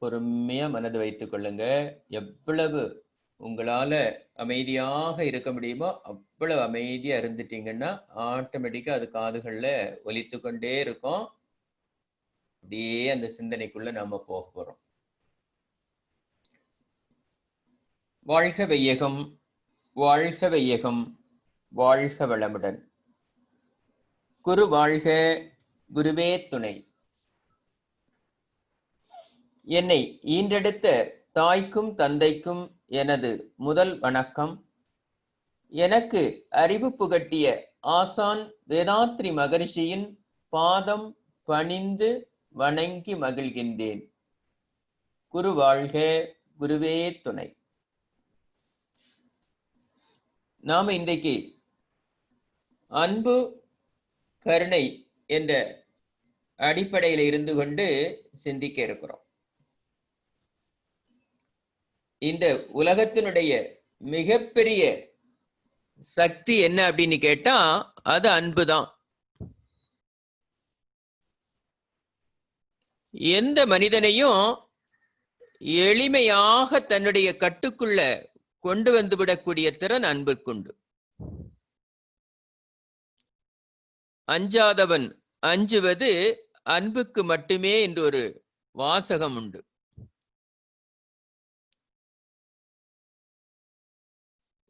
பொறுமையா மனதை வைத்துக் கொள்ளுங்க. எவ்வளவு உங்களால அமைதியாக இருக்க முடியுமோ அவ்வளவு அமைதியா இருந்துட்டீங்கன்னா ஆட்டோமேட்டிக்கா அது காதுகள்ல ஒலித்து கொண்டே இருக்கும். அப்படியே அந்த சிந்தனைக்குள்ள நாம போக போறோம். வாழ்க வையகம், வாழ்க வையகம், வாழ்க வளமுடன். குரு வாழ்க, குருவே துணை. என்னை ஈன்றெடுத்த தாய்க்கும் தந்தைக்கும் எனது முதல் வணக்கம். எனக்கு அறிவு புகட்டிய ஆசான் வேதாத்ரி மகரிஷியின் பாதம் பணிந்து வணங்கி மகிழ்கின்றேன். குரு வாழ்க, குருவே துணை. நாம இன்றைக்கு அன்பு கருணை என்ற அடிப்படையில் இருந்து கொண்டு சிந்திக்க இருக்கிறோம். இந்த உலகத்தினுடைய மிகப்பெரிய சக்தி என்ன அப்படின்னு கேட்டா அது அன்புதான். எந்த மனிதனையும் எளிமையாக தன்னுடைய கட்டுக்குள்ள கொண்டு வந்து விடக்கூடிய திறன் அன்பிற்குண்டு. அஞ்சாதவன் அஞ்சுவது அன்புக்கு மட்டுமே என்று ஒரு வாசகம் உண்டு.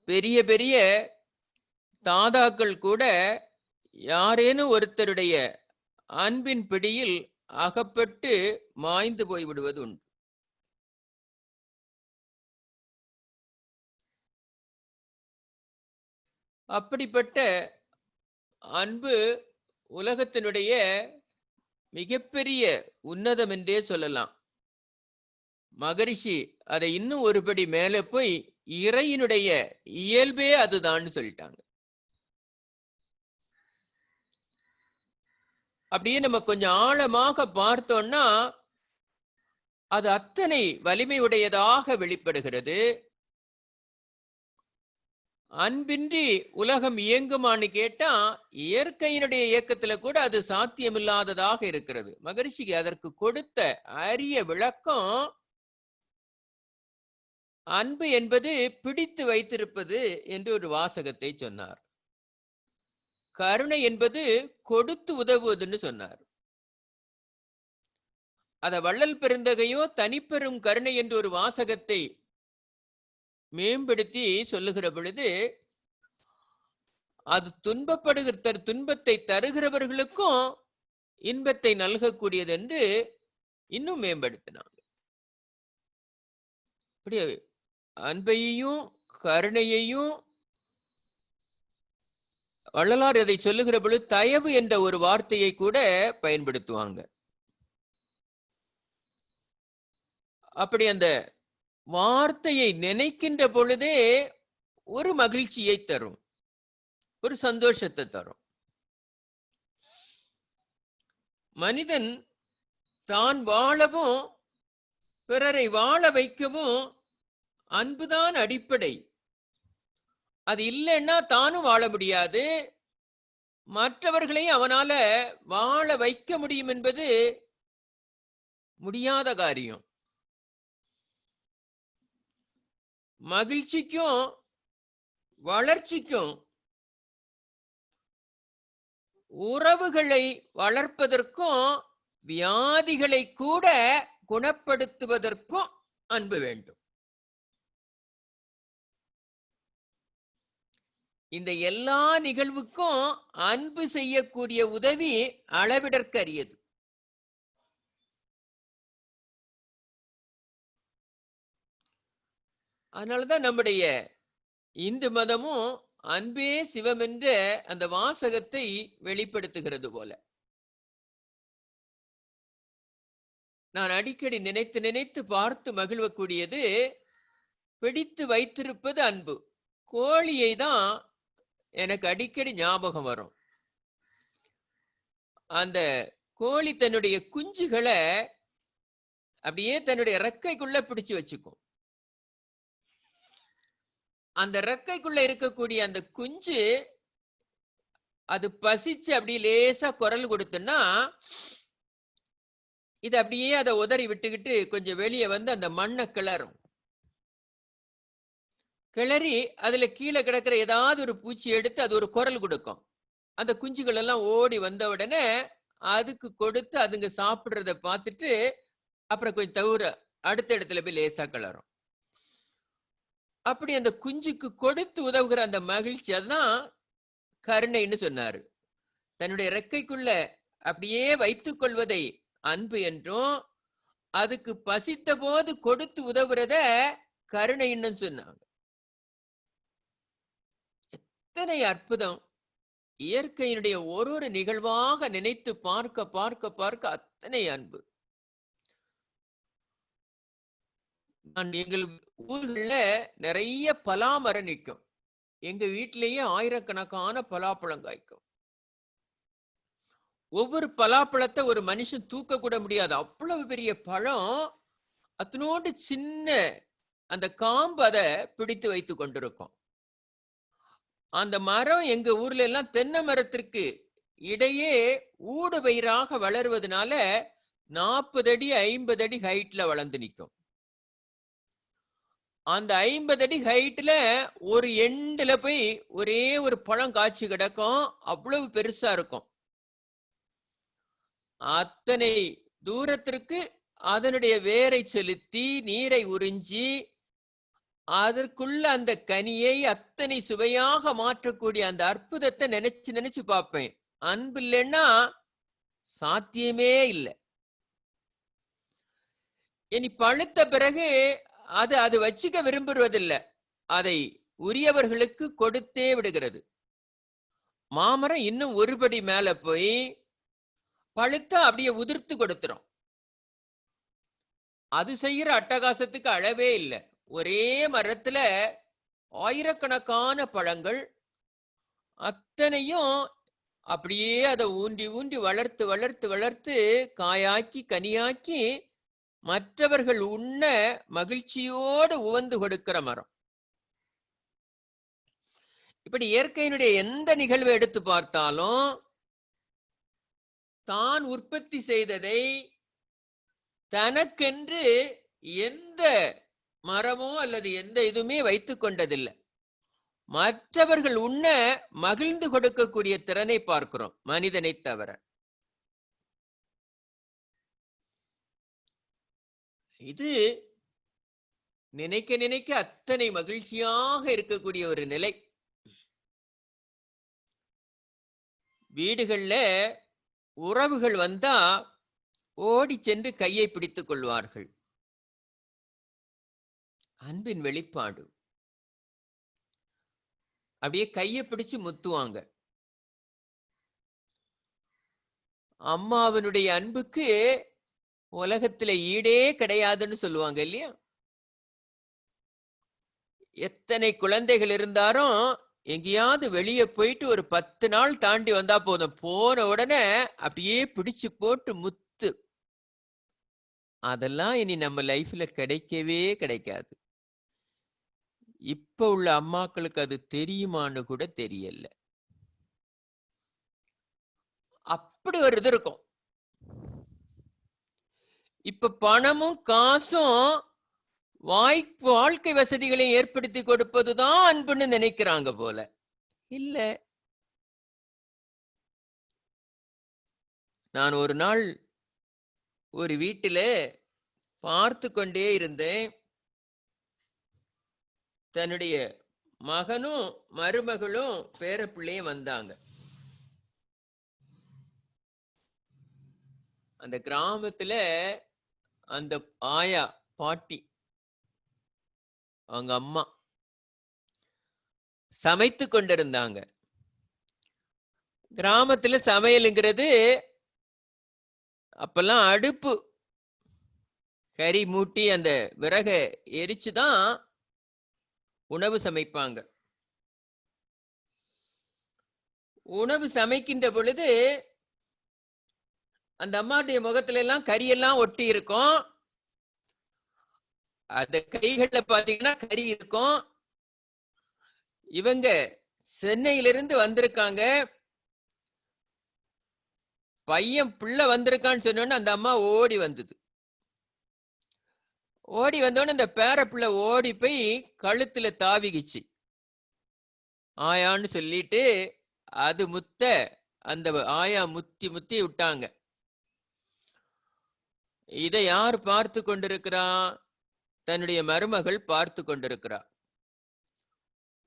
பெரிய பெரிய தாதாக்கள் கூட யாரேனும் ஒருத்தருடைய அன்பின் பிடியில் அகப்பட்டு மாய்ந்து போய்விடுவது உண்டு. அப்படிப்பட்ட அன்பு உலகத்தினுடைய மிகப்பெரிய உன்னதம் என்றே சொல்லலாம். மகரிஷி அதை இன்னும் ஒருபடி மேலே போய் இறையினுடைய இயல்பே அதுதான் சொல்லிட்டாங்க. அப்படியே நம்ம கொஞ்சம் ஆழமாக பார்த்தோம்னா அது அத்தனை வலிமை உடையதாக வெளிப்படுகிறது. அன்பின்றி உலகம் இயங்குமான்னு கேட்டா இயற்கையினுடைய இயக்கத்துல கூட அது சாத்தியமில்லாததாக இருக்கிறது. மகரிஷிக்கு அதற்கு கொடுத்த அரிய விளக்கம் அன்பு என்பது பிடித்து வைத்திருப்பது என்று ஒரு வாசகத்தை சொன்னார். கருணை என்பது கொடுத்து உதவுவதுன்னு சொன்னார். அத வள்ளல் பெருந்தகையோ தனிப்பெரும் கருணை என்று ஒரு வாசகத்தை மேம்படுத்தி சொல்லுகிற பொழுது அது துன்பத்தை தருகிறவர்களுக்கும் இன்பத்தை நல்கக்கூடியது என்று இன்னும் மேம்படுத்தினாங்க. அப்படி அன்பையையும் கருணையையும் வள்ளலார் அதை சொல்லுகிற பொழுது தயவு என்ற ஒரு வார்த்தையை கூட பயன்படுத்துவாங்க. அப்படி அந்த வார்த்தையை நினைக்கின்ற பொழுதே ஒரு மகிழ்ச்சியை தரும், ஒரு சந்தோஷத்தை தரும். மனிதன் தான் வாழவும் பிறரை வாழ வைக்கவும் அன்புதான் அடிப்படை. அது இல்லைன்னா தானும் வாழ முடியாது, மற்றவர்களையும் அவனால வாழ வைக்க முடியும் என்பது முடியாத காரியம். மகிழ்ச்சிக்கும் வளர்ச்சிக்கும் உறவுகளை வளர்ப்பதற்கும் வியாதிகளை கூட குணப்படுத்துவதற்கும் அன்பு வேண்டும். இந்த எல்லா நிகழ்வுக்கும் அன்பு செய்யக்கூடிய உதவி அளவிடற்கரியது. அதனாலதான் நம்முடைய இந்து மதமும் அன்பே சிவம் என்ற அந்த வாசகத்தை வெளிப்படுத்துகிறது போல. நான் அடிக்கடி நினைத்து நினைத்து பார்த்து மகிழ்வக்கூடியது பிடித்து வைத்திருப்பது அன்பு. கோழியை தான் எனக்கு அடிக்கடி ஞாபகம் வரும். அந்த கோழி தன்னுடைய குஞ்சுகளை அப்படியே தன்னுடைய ரெக்கைக்குள்ள பிடிச்சு வச்சுக்கும். அந்த ரெக்கைக்குள்ள இருக்கக்கூடிய அந்த குஞ்சு அது பசிச்சு அப்படி லேசா குரல் கொடுத்துன்னா இது அப்படியே அதை உதறி விட்டுக்கிட்டு கொஞ்சம் வெளியே வந்து அந்த மண்ணை கிளறும். கிளறி அதுல கீழே கிடக்கிற ஏதாவது ஒரு பூச்சி எடுத்து அது ஒரு குரல் கொடுக்கும். அந்த குஞ்சுகள் எல்லாம் ஓடி வந்த உடனே அதுக்கு கொடுத்து அதுங்க சாப்பிடுறத பார்த்துட்டு அப்புறம் கொஞ்சம் தவிர அடுத்த இடத்துல போய் லேசா கிளறும். அப்படி அந்த குஞ்சுக்கு கொடுத்து உதவுகிற அந்த மகிழ்ச்சி, அதுதான் கருணைன்னு சொன்னாரு. தன்னுடைய ரெக்கைக்குள்ள அப்படியே வைத்துக் கொள்வதை அன்பு என்றும், அதுக்கு பசித்த போது கொடுத்து உதவுறத கருணைன்னு சொன்னாங்க. எத்தனை அற்புதம்! இயற்கையினுடைய ஒரு நிகழ்வாக நினைத்து பார்க்க பார்க்க பார்க்க அத்தனை அன்பு. நான் எங்கள் ஊர்கள்ல நிறைய பலாமரம் நிற்கும். எங்க வீட்டிலேயே ஆயிரக்கணக்கான பலாப்பழம் காய்க்கும். ஒவ்வொரு பலாப்பழத்தை ஒரு மனுஷன் தூக்க கூட முடியாது, அவ்வளவு பெரிய பழம். அத்தனோடு சின்ன அந்த காம்பு அதை பிடித்து வைத்து கொண்டிருக்கும். அந்த மரம் எங்க ஊர்ல எல்லாம் தென்னை மரத்திற்கு இடையே ஊடு பயிராக வளருவதனால 40 அடி 50 அடி ஹைட்ல வளர்ந்து நிற்கும். அந்த 50 அடி ஹைட்ல ஒரு எண்டுல போய் ஒரே ஒரு பழம் காய்ச்சி கிடக்கும். அவ்வளவு பெருசா இருக்கும். அத்தனை தூரத்திற்கு அதனுடைய வேரை செலுத்தி நீரை உறிஞ்சி அதற்குள்ள அந்த கனியை அத்தனை சுவையாக மாற்றக்கூடிய அந்த அற்புதத்தை நினைச்சு நினைச்சு பார்ப்பேன். அன்பு இல்லைன்னா சாத்தியமே இல்லை. இனி பழுத்த பிறகு அது வச்சுக்க விரும்புவதில்லை, அதை உரியவர்களுக்கு கொடுத்தே விடுகிறது. மாமரம் இன்னும் ஒருபடி மேல போய் பழுத்தா அப்படியே உதிர்த்து கொடுத்துரும். அது செய்யற அட்டகாசத்துக்கு அளவே இல்லை. ஒரே மரத்துல ஆயிரக்கணக்கான பழங்கள், அத்தனையும் அப்படியே அதை ஊண்டி ஊண்டி வளர்த்து வளர்த்து வளர்த்து காயாக்கி கனியாக்கி மற்றவர்கள் உண்ண மகிழ்ச்சியோடு உவந்து கொடுக்கிற மரம். இப்படி இயற்கையினுடைய எந்த நிகழ்வை எடுத்து பார்த்தாலும் தான் உற்பத்தி செய்ததை தனக்கென்று எந்த மரமோ அல்லது எந்த இதுவுமே வைத்துக் கொண்டதில்லை. மற்றவர்கள் உண்ண மகிழ்ந்து கொடுக்கக்கூடிய திறனை பார்க்கிறோம் மனிதனை தவிர. இது நினைக்க நினைக்க அத்தனை மகிழ்ச்சியாக இருக்கக்கூடிய ஒரு நிலை. வீடுகள்ல உறவுகள் வந்தா ஓடி சென்று கையை பிடித்துக் கொள்வார்கள். அன்பின் வெளிப்பாடு. அப்படியே கையை பிடிச்சு முத்துவாங்க. அம்மாவினுடைய அன்புக்கு உலகத்துல ஈடே கிடையாதுன்னு சொல்லுவாங்க இல்லையா? எத்தனை குழந்தைகள் இருந்தாலும் எங்கேயாவது வெளியே போயிட்டு ஒரு 10 நாள் தாண்டி வந்தா போதும், போன உடனே அப்படியே பிடிச்சு போட்டு முத்து. அதெல்லாம் இனி நம்ம லைஃப்ல கிடைக்கவே கிடைக்காது. இப்ப உள்ள அம்மாக்களுக்கு அது தெரியுமான்னு கூட தெரியல. அப்படி ஒரு இது இருக்கும். இப்ப பணமும் காசும் வாழ்க்கை வசதிகளை ஏற்படுத்தி கொடுப்பதுதான் அன்புன்னு நினைக்கிறாங்க போல. இல்ல, நான் ஒரு நாள் ஒரு வீட்டில பார்த்து கொண்டே இருந்தேன். தன்னுடைய மகனும் மருமகளும் பேரப்பிள்ளையும் வந்தாங்க. அந்த கிராமத்துல அந்த ஆயா பாட்டி அவங்க அம்மா சமைத்து கொண்டிருந்தாங்க. கிராமத்துல சமையலுங்கிறது அப்பெல்லாம் அடுப்பு கறி மூட்டி அந்த விறக எரிச்சுதான் உணவு சமைப்பாங்க. உணவு சமைக்கின்ற பொழுது அந்த அம்மாவுடைய முகத்துல எல்லாம் கரியெல்லாம் ஒட்டி இருக்கும். அந்த கைகள்ல பாத்தீங்கன்னா கறி இருக்கும். இவங்க சென்னையிலிருந்து வந்திருக்காங்க. பையன் பிள்ளை வந்திருக்கான்னு சொன்னோன்னு அந்த அம்மா ஓடி வந்தது. ஓடி வந்தோன்னு அந்த பேர பிள்ளை ஓடி போய் கழுத்துல தாவிக்குச்சு. ஆயான்னு சொல்லிட்டு அது முத்த அந்த ஆயா முத்தி முத்தி விட்டாங்க. இதை யார் பார்த்து கொண்டிருக்கிறா? தன்னுடைய மருமகள் பார்த்து கொண்டிருக்கிறா.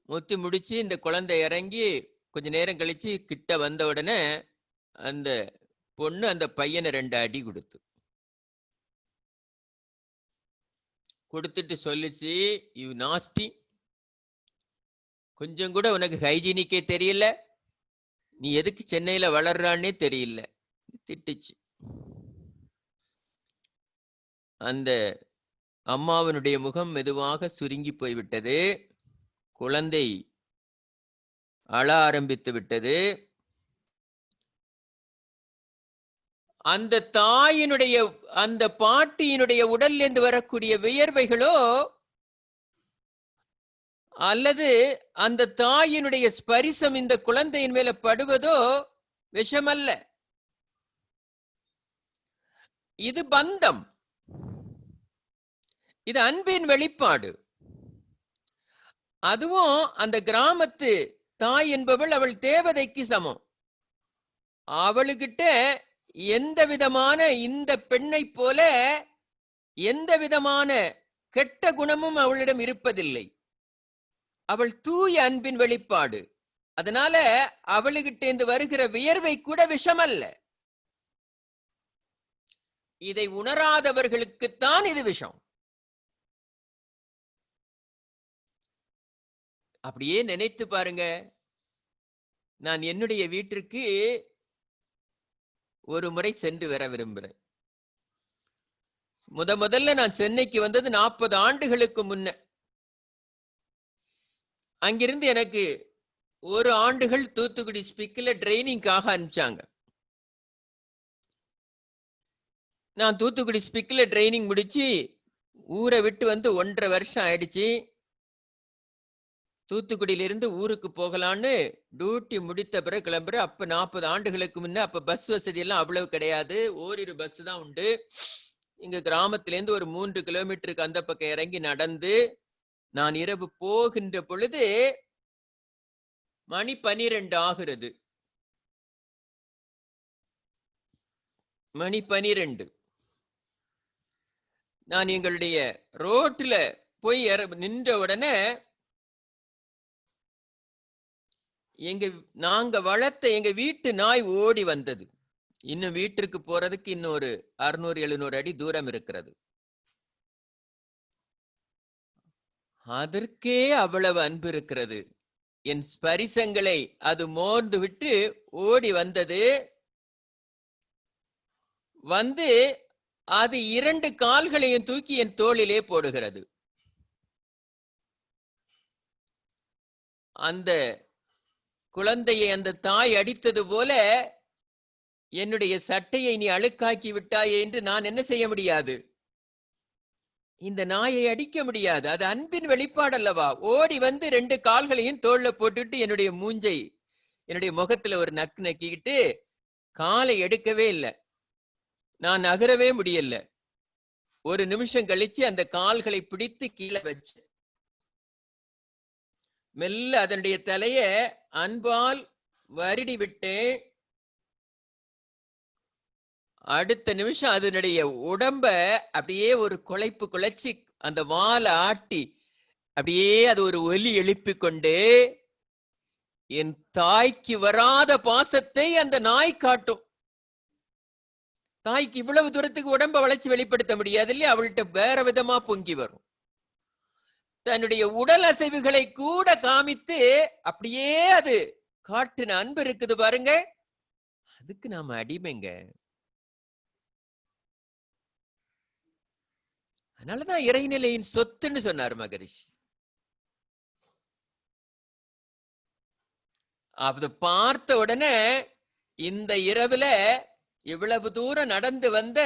முத்தி முடிச்சு இந்த குழந்தை இறங்கி கொஞ்ச நேரம் கழிச்சு கிட்ட வந்த உடனே அந்த பொண்ணு அந்த பையனை 2 அடி கொடுத்துட்டு சொல்லிச்சு, யூ நாஸ்டி, கொஞ்சம் கூட உனக்கு ஹைஜீனிக்கே தெரியல, நீ எதுக்கு சென்னையில வளர்றான்னே தெரியல, திட்டுச்சு. அந்த அம்மாவனுடைய முகம் மெதுவாக சுருங்கி போய்விட்டது. குழந்தை அழ ஆரம்பித்து விட்டது. அந்த தாயினுடைய அந்த பாட்டியினுடைய உடல்ல இருந்து வரக்கூடிய வியர்வைகளோ அல்லது அந்த தாயினுடைய ஸ்பரிசம் இந்த குழந்தையின் மேல படுவதோ விஷமல்ல. இது பந்தம், இது அன்பின் வெளிப்பாடு. அதுவும் அந்த கிராமத்து தாய் என்பவள் அவள் தேவதைக்கு சமம். அவளுக்கிட்ட எந்த விதமான இந்த பெண்ணை போல எந்த விதமான கெட்ட குணமும் அவளிடம் இருப்பதில்லை. அவள் தூய அன்பின் வெளிப்பாடு. அதனால அவளுக்கிட்ட இருந்து வருகிற வியர்வை கூட விஷமல்ல. இதை உணராதவர்களுக்குத்தான் இது விஷம். அப்படியே நினைத்து பாருங்க. நான் என்னுடைய வீட்டிற்கு ஒரு முறை சென்று வர விரும்புகிறேன். முதல்ல நான் சென்னைக்கு வந்தது 40 ஆண்டுகளுக்கு முன்ன. அங்கிருந்து எனக்கு 1 ஆண்டுகள் தூத்துக்குடி ஸ்பிக்ல ட்ரைனிங்காக அனுப்பிச்சாங்க. நான் தூத்துக்குடி ஸ்பிக்ல ட்ரைனிங் முடிச்சு ஊரை விட்டு வந்து 1.5 வருஷம் ஆயிடுச்சு. தூத்துக்குடியிலிருந்து ஊருக்கு போகலான்னு டியூட்டி முடித்த பிறகு கிளம்புற. அப்ப 40 ஆண்டுகளுக்கு முன்ன அப்ப பஸ் வசதி எல்லாம் அவ்வளவு கிடையாது. ஓரிரு பஸ் தான் உண்டு. இங்க கிராமத்திலேருந்து ஒரு 3 கிலோமீட்டருக்கு அந்த பக்கம் இறங்கி நடந்து நான் இரவு போகின்ற பொழுது மணி 12 ஆகிறது. மணி 12. நான் எங்களுடைய ரோட்ல போய் நின்ற உடனே நாங்க வளர்த்த எங்க வீட்டு நாய் ஓடி வந்தது. இன்னும் வீட்டிற்கு போறதுக்கு இன்னும் ஒரு 600-700 அடி தூரம் இருக்கிறது. அதற்கே அவ்வளவு அன்பு இருக்கிறது. என் ஸ்பரிசங்களை அது மோர்ந்து விட்டு ஓடி வந்தது. வந்து அது 2 கால்களையும் தூக்கி என் தோளிலே போடுகிறது. அந்த குழந்தையை அந்த தாய் அடித்தது போல என்னுடைய சட்டையை நீ அழுக்காக்கி விட்டாயே என்று நான் என்ன செய்ய முடியாது? இந்த நாயை அடிக்க முடியாது. அது அன்பின் வெளிப்பாடு அல்லவா? ஓடி வந்து 2 கால்களையும் தோல்ல போட்டுட்டு என்னுடைய மூஞ்சை என்னுடைய முகத்துல ஒரு நக்கு நக்கிக்கிட்டு காலை எடுக்கவே இல்லை. நான் நகரவே முடியல. ஒரு நிமிஷம் கழிச்சு அந்த கால்களை பிடித்து கீழே வச்சு மெல்ல அதனுடைய தலைய அன்பால் வருடி விட்டேன். அடுத்த நிமிஷம் அதனுடைய உடம்ப அப்படியே ஒரு குலைப்பு குலைச்சி அந்த வாலை ஆட்டி அப்படியே அது ஒரு ஒலி எழுப்பி கொண்டு என் தாய்க்கு வராத பாசத்தை அந்த நாய் காட்டும். தாய்க்கு இவ்வளவு தூரத்துக்கு உடம்ப வளைச்சு வெளிப்படுத்த முடியாது இல்லையா? அவள்கிட்ட வேற விதமா பொங்கி வரும். தன்னுடைய உடல் அசைவுகளை கூட காமித்து அப்படியே அது காட்டின அன்பு இருக்குது பாருங்க. அதுக்கு நாம அடிமைங்க. அதனாலதான் இறைநிலையின் சொத்துன்னு சொன்னார் மகரிஷி. அது பார்த்த உடனே இந்த இரவுல இவ்வளவு தூரம் நடந்து வந்த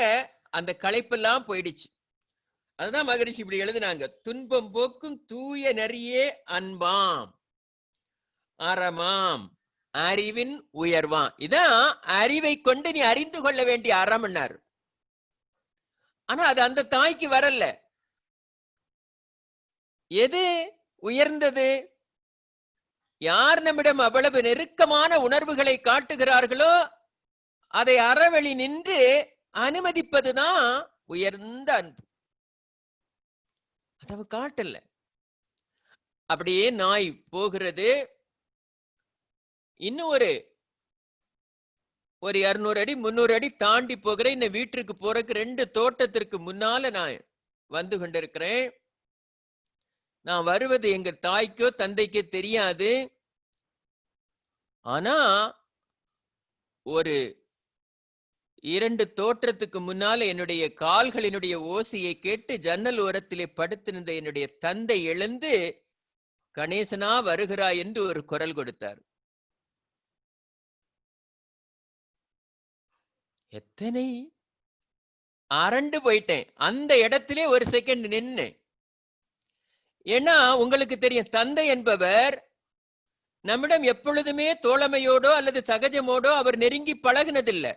அந்த களைப்பெல்லாம் போயிடுச்சு. அதுதான் மகரிஷி இப்படி எழுதினாங்க. துன்பம் போக்கும் தூய நெறியே அன்பாம் அறமாம் அறிவின் உயர்வான். இதான் அறிவை கொண்டு நீ அறிந்து கொள்ள வேண்டிய அறம்னார். ஆனா அது அந்த தாய்க்கு வரல. எது உயர்ந்தது? யார் நம்மிடம் அவ்வளவு நெருக்கமான உணர்வுகளை காட்டுகிறார்களோ அதை அறவழி நின்று அனுமதிப்பதுதான் உயர்ந்த அன்பு. அதை காட்டல. அப்படியே நாய் போகிறது. இன்னும் ஒரு 200 அடி 300 அடி தாண்டி போகிறேன். இந்த வீட்டுக்கு போறதுக்கு 2 தோட்டத்திற்கு முன்னால நான் வந்து கொண்டிருக்கிறேன். நான் வருவது எங்க தாய்க்கோ தந்தைக்கோ தெரியாது. ஆனா ஒரு 2 தோற்றத்துக்கு முன்னால என்னுடைய கால்களினுடைய ஓசையை கேட்டு ஜன்னல் ஓரத்திலே படுத்திருந்த என்னுடைய தந்தை எழுந்து, கணேசனா வருகிறாய் என்று ஒரு குரல் கொடுத்தார். எத்தனை அரண்டு போயிட்டேன். அந்த இடத்திலே ஒரு செகண்ட் நின்னு. ஏன்னா உங்களுக்கு தெரியும், தந்தை என்பவர் நம்மிடம் எப்பொழுதுமே தோழமையோடோ அல்லது சகஜமோடோ அவர் நெருங்கி பழகினதில்லை.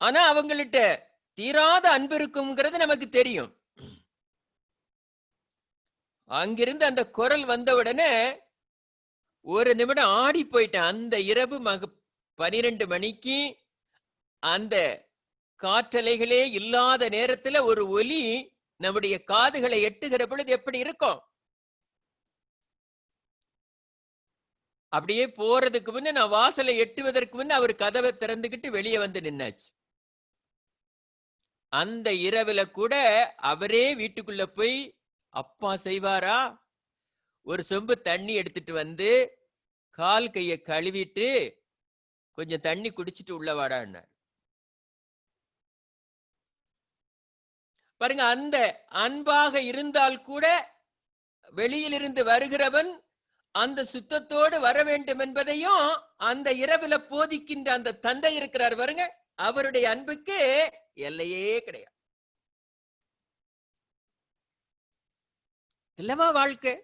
ஆனா அவங்கள்ட்ட தீராத அன்பு இருக்குங்கிறது நமக்கு தெரியும். அங்கிருந்து அந்த குரல் வந்தவுடனே ஒரு நிமிடம் ஆடி போயிட்டேன். அந்த இரவு 12 மணிக்கு அந்த காற்றலைகளே இல்லாத நேரத்துல ஒரு ஒலி நம்முடைய காதுகளை எட்டுகிற பொழுது எப்படி இருக்கும்? அப்படியே போறதுக்கு முன்ன நான் வாசலை எட்டுவதற்கு முன்ன அவர் கதவை திறந்துகிட்டு வெளியே வந்து நின்னாச்சு. அந்த இரவுல கூட அவரே வீட்டுக்குள்ள போய், அப்பா செய்வாரா, ஒரு சொம்பு தண்ணி எடுத்துட்டு வந்து கால் கைய கழுவிட்டு கொஞ்சம் தண்ணி குடிச்சிட்டு உள்ள வாடான்னார். பாருங்க, அந்த அன்பாக இருந்தால் கூட வெளியிலிருந்து வருகிறவன் அந்த சுத்தத்தோடு வர வேண்டும் என்பதையும் அந்த இரவுல போதிக்கின்ற அந்த தந்தை இருக்கிறார் பாருங்க, அவருடைய அன்புக்கு எல்லையே கிடையாது. இல்லவா வாழ்க்கை?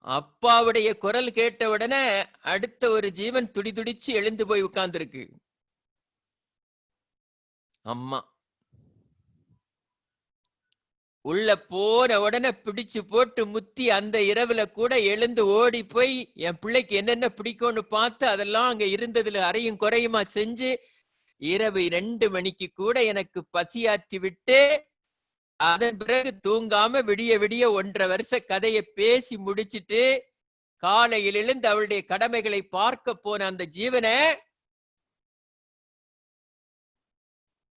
அப்பாவுடைய குரல் கேட்ட உடனே அடுத்த ஒரு ஜீவன் துடிதுடிச்சு எழுந்து போய் உட்கார்ந்துருக்கு. அம்மா உள்ள போன உடனே பிடிச்சு போட்டு முத்தி அந்த இரவுல கூட எழுந்து ஓடி போய் என் பிள்ளைக்கு என்னென்ன பிடிக்கும்னு பார்த்து அதெல்லாம் அங்க இருந்ததுல அறையும் குறையுமா செஞ்சு இரவு 2 மணிக்கு கூட எனக்கு பசியாற்றி விட்டு அதன் பிறகு தூங்காம விடிய விடிய 1.5 வருஷ கதையை பேசி முடிச்சிட்டு காலையில் எழுந்து அவளுடைய கடமைகளை பார்க்க போன அந்த ஜீவனை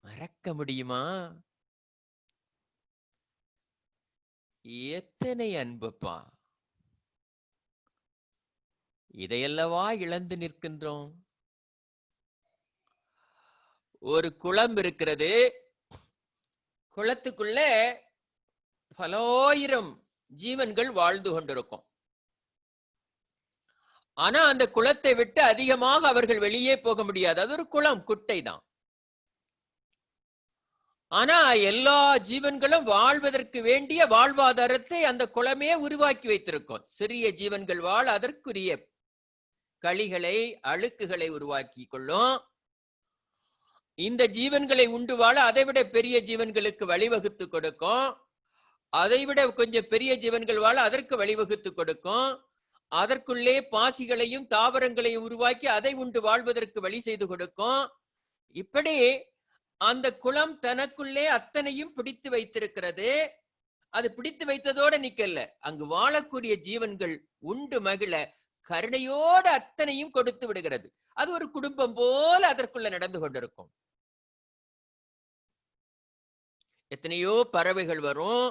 மறக்க முடியுமா? எத்தனை அன்புப்பா! இதையல்லவா இழந்து நிற்கின்றோம். ஒரு குளம் இருக்கிறது. குளத்துக்குள்ள பலாயிரம் ஜீவன்கள் வாழ்ந்து கொண்டிருக்கும். ஆனா அந்த குளத்தை விட்டு அதிகமாக அவர்கள் வெளியே போக முடியாது. அது ஒரு குளம், குட்டை தான். ஆனா எல்லா ஜீவன்களும் வாழ்வதற்கு வேண்டிய வாழ்வாதாரத்தை அந்த குளமே உருவாக்கி வைத்திருக்கும். சிறிய ஜீவன்கள் வாழ அதற்குரிய களிகளை அழுக்குகளை உருவாக்கி கொள்ளும். இந்த ஜீவன்களை உண்டு வாழ அதைவிட பெரிய ஜீவன்களுக்கு வழிவகுத்து கொடுக்கும். அதைவிட கொஞ்சம் பெரிய ஜீவன்கள் வாழ அதற்கு வழிவகுத்து கொடுக்கும். அதற்குள்ளே பாசிகளையும் தாவரங்களையும் உருவாக்கி அதை உண்டு வாழ்வதற்கு வழி செய்து கொடுக்கும். இப்படி அந்த குளம் தனக்குள்ளே அத்தனையும் பிடித்து வைத்திருக்கிறது. அது பிடித்து வைத்ததோடு நிக்கல, அங்கு வாழக்கூடிய ஜீவன்கள் உண்டு மகிழ கருணையோடு அத்தனையும் கொடுத்து விடுகிறது. அது ஒரு குடும்பம் போல அதற்குள்ள நடந்து கொண்டிருக்கும். எத்தனையோ பறவைகள் வரும்,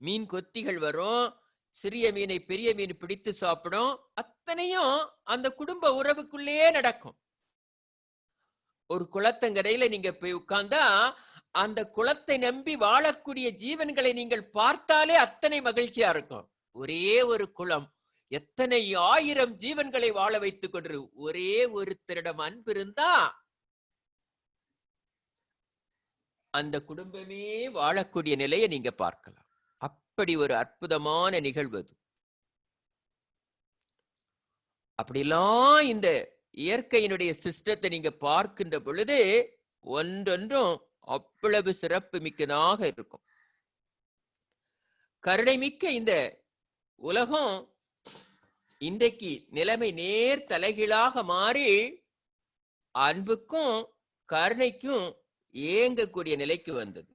மீன் கொத்திகள் வரும், சிறிய மீனை பெரிய மீன் பிடித்து சாப்பிடும். அத்தனையும் அந்த குடும்ப உறவுக்குள்ளேயே நடக்கும். ஒரு குளத்தங்கரையில நீங்க போய் உட்கார்ந்தா அந்த குளத்தை நம்பி வாழக்கூடிய ஜீவன்களை நீங்கள் பார்த்தாலே அத்தனை மகிழ்ச்சியா இருக்கும். ஒரே ஒரு குளம் எத்தனை ஆயிரம் ஜீவன்களை வாழ வைத்துக் கொண்டு ஒரே ஒருத்தரிடம் அன்பு இருந்தா அந்த குடும்பமே வாழக்கூடிய நிலையை நீங்க பார்க்கலாம். அப்படி ஒரு அற்புதமான நிகழ்வு அது. அப்படிலாம் இந்த இயற்கையினுடைய சிஸ்டத்தை நீங்க பார்க்கின்ற பொழுது ஒன்றொன்றும் அவ்வளவு சிறப்பு மிக்கதாக இருக்கும். கருணை மிக்க இந்த உலகம் இன்றைக்கு நிலைமை நேர் தலைகீழாக மாறி அன்புக்கும் கருணைக்கும் ஏங்கக்கூடிய நிலைக்கு வந்தது.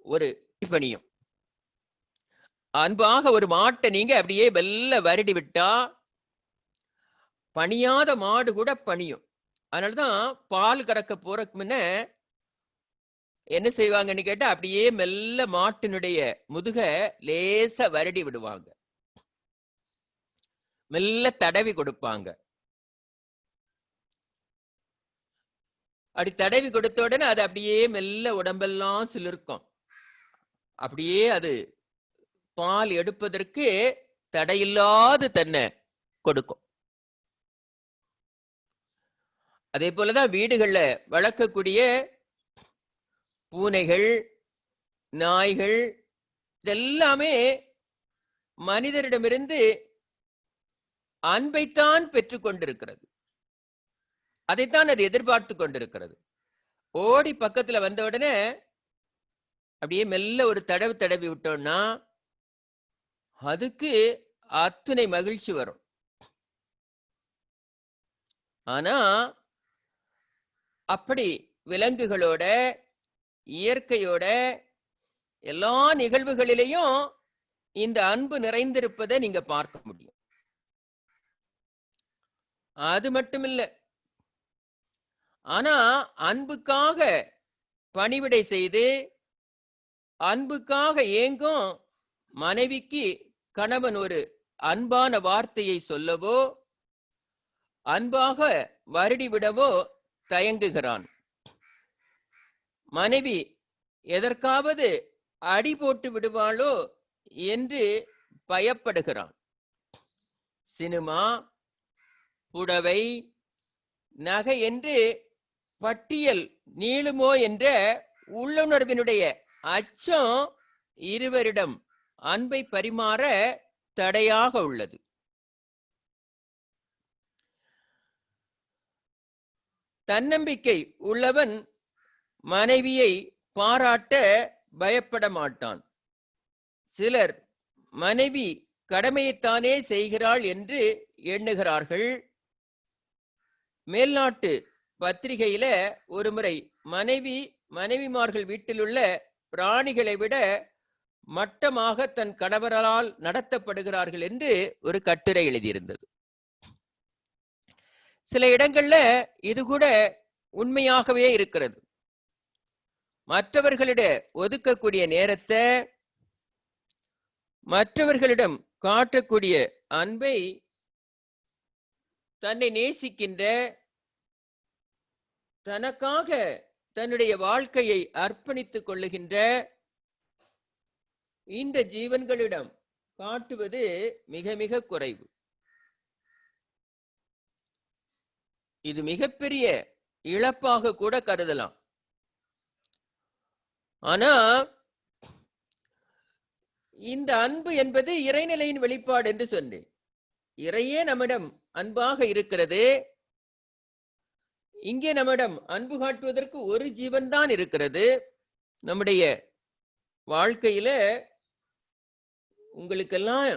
ஒரு பணியும் அன்பாக ஒரு மாட்டை நீங்க அப்படியே வெல்ல வருடி விட்டா பணியாத மாடு கூட பணியும். அதனாலதான் பால் கறக்க போறதுக்கு முன்ன என்ன செய்வாங்கன்னு கேட்டா அப்படியே மெல்ல மாட்டினுடைய முதுக லேசா வருடி விடுவாங்க, மெல்ல தடவி கொடுப்பாங்க. அப்படி தடவி கொடுத்த உடனே அது அப்படியே மெல்ல உடம்பெல்லாம் சிலிர்க்கும். அப்படியே அது பால் எடுப்பதற்கு தடையில்லாது தன்னை கொடுக்கும். அதே போலதான் வீடுகள்ல வளர்க்கக்கூடிய பூனைகள், நாய்கள் இதெல்லாமே மனிதரிடமிருந்து அன்பைத்தான் பெற்றுக் கொண்டிருக்கிறது. அதைத்தான் அது எதிர்பார்த்து கொண்டிருக்கிறது. ஓடி பக்கத்துல வந்த உடனே அப்படியே மெல்ல ஒரு தடவி தடவி விட்டோம்னா அதுக்கு அத்தனை மகிழ்ச்சி வரும். ஆனா அப்படி விலங்குகளோட இயற்கையோட எல்லா நிகழ்வுகளிலையும் இந்த அன்பு நிறைந்திருப்பதை நீங்க பார்க்க முடியும். அது மட்டுமில்ல, ஆனா அன்புக்காக பணிவிடை செய்து அன்புக்காக ஏங்கும் மனைவிக்கு கணவன் ஒரு அன்பான வார்த்தையை சொல்லவோ அன்பாக வருடி விடவோ தயங்குகிறான். மனைவி எதற்காவது அடி போட்டு விடுவாளோ என்று பயப்படுகிறான். சினிமா, புடவை, நகை என்று பட்டியல் நீளுமோ என்ற உள்ளுணர்வினுடைய அச்சம் இருவரிடம் அன்பை பரிமாற தடையாக உள்ளது. தன்னம்பிக்கை உள்ளவன் மனைவியை பாராட்ட பயப்பட மாட்டான். சிலர் மனைவி கடமையைத்தானே செய்கிறாள் என்று எண்ணுகிறார்கள். மேல்நாட்டு பத்திரிகையில ஒருமுறை மனைவிமார்கள் வீட்டில் உள்ள பிராணிகளை விட மட்டமாக தன் கணவரால் நடத்தப்படுகிறார்கள் என்று ஒரு கட்டுரை எழுதியிருந்தது. சில இடங்கள்ல இது கூட உண்மையாகவே இருக்கிறது. மற்றவர்களிட ஒதுக்கக்கூடிய நேரத்தை, மற்றவர்களிடம் காட்டக்கூடிய அன்பை, தன்னை நேசிக்கின்ற, தனக்காக தன்னுடைய வாழ்க்கையை அர்ப்பணித்துக் கொள்ளுகின்ற இந்த ஜீவன்களிடம் காட்டுவது மிக மிக குறைவு. இது மிகப்பெரிய இழப்பாக கூட கருதலாம். ஆனா இந்த அன்பு என்பது இறைநிலையின் வெளிப்பாடு என்று சொன்னேன். இறையே நம்மிடம் அன்பாக இருக்கிறது. இங்கே நம்மிடம் அன்பு காட்டுவதற்கு ஒரு ஜீவன் தான் இருக்கிறது. நம்முடைய வாழ்க்கையில உங்களுக்கெல்லாம்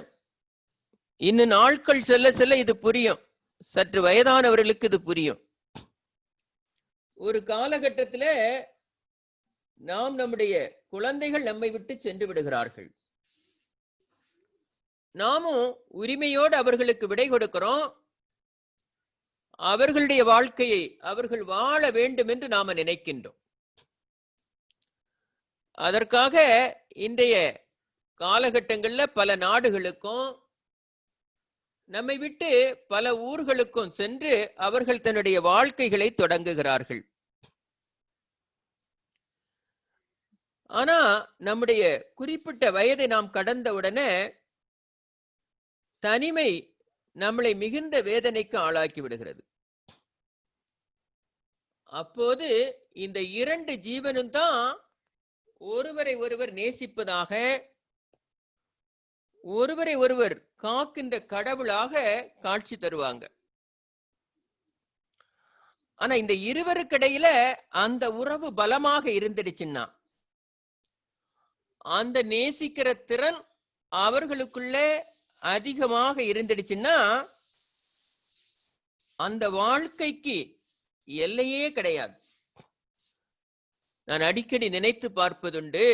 இன்னும் நாட்கள் செல்ல செல்ல இது புரியும். சற்று வயதானவர்களுக்கு இது புரியும். ஒரு காலகட்டத்தில நம்முடைய குழந்தைகள் நம்மை விட்டு சென்று விடுகிறார்கள். நாமும் உரிமையோடு அவர்களுக்கு விடை கொடுக்கிறோம். அவர்களுடைய வாழ்க்கையை அவர்கள் வாழ வேண்டும் என்று நாம நினைக்கின்றோம். அதற்காக இன்றைய காலகட்டங்கள்ல பல நாடுகளுக்கும் நம்மை விட்டு பல ஊர்களுக்கும் சென்று அவர்கள் தன்னுடைய வாழ்க்கைகளை தொடங்குகிறார்கள். ஆனா நம்முடைய குறிப்பிட்ட வயதை நாம் கடந்தவுடனே தனிமை நம்மளை மிகுந்த வேதனைக்கு ஆளாக்கி விடுகிறது. அப்போது இந்த இரண்டு ஜீவனும் தான் ஒருவரை ஒருவர் நேசிப்பதாக, ஒருவரை ஒருவர் காக்கின்ற கடவுளாக காட்சி தருவாங்க. ஆனா இந்த இருவருக்கிடையில அந்த உறவு பலமாக இருந்துடுச்சுன்னா, அந்த நேசிக்கிற திறன் அவர்களுக்குள்ள அதிகமாக இருந்துடுச்சுன்னா, அந்த வாழ்க்கைக்கு எல்லையே கிடையாது. நான் அடிக்கடி நினைத்து பார்ப்பதுண்டு,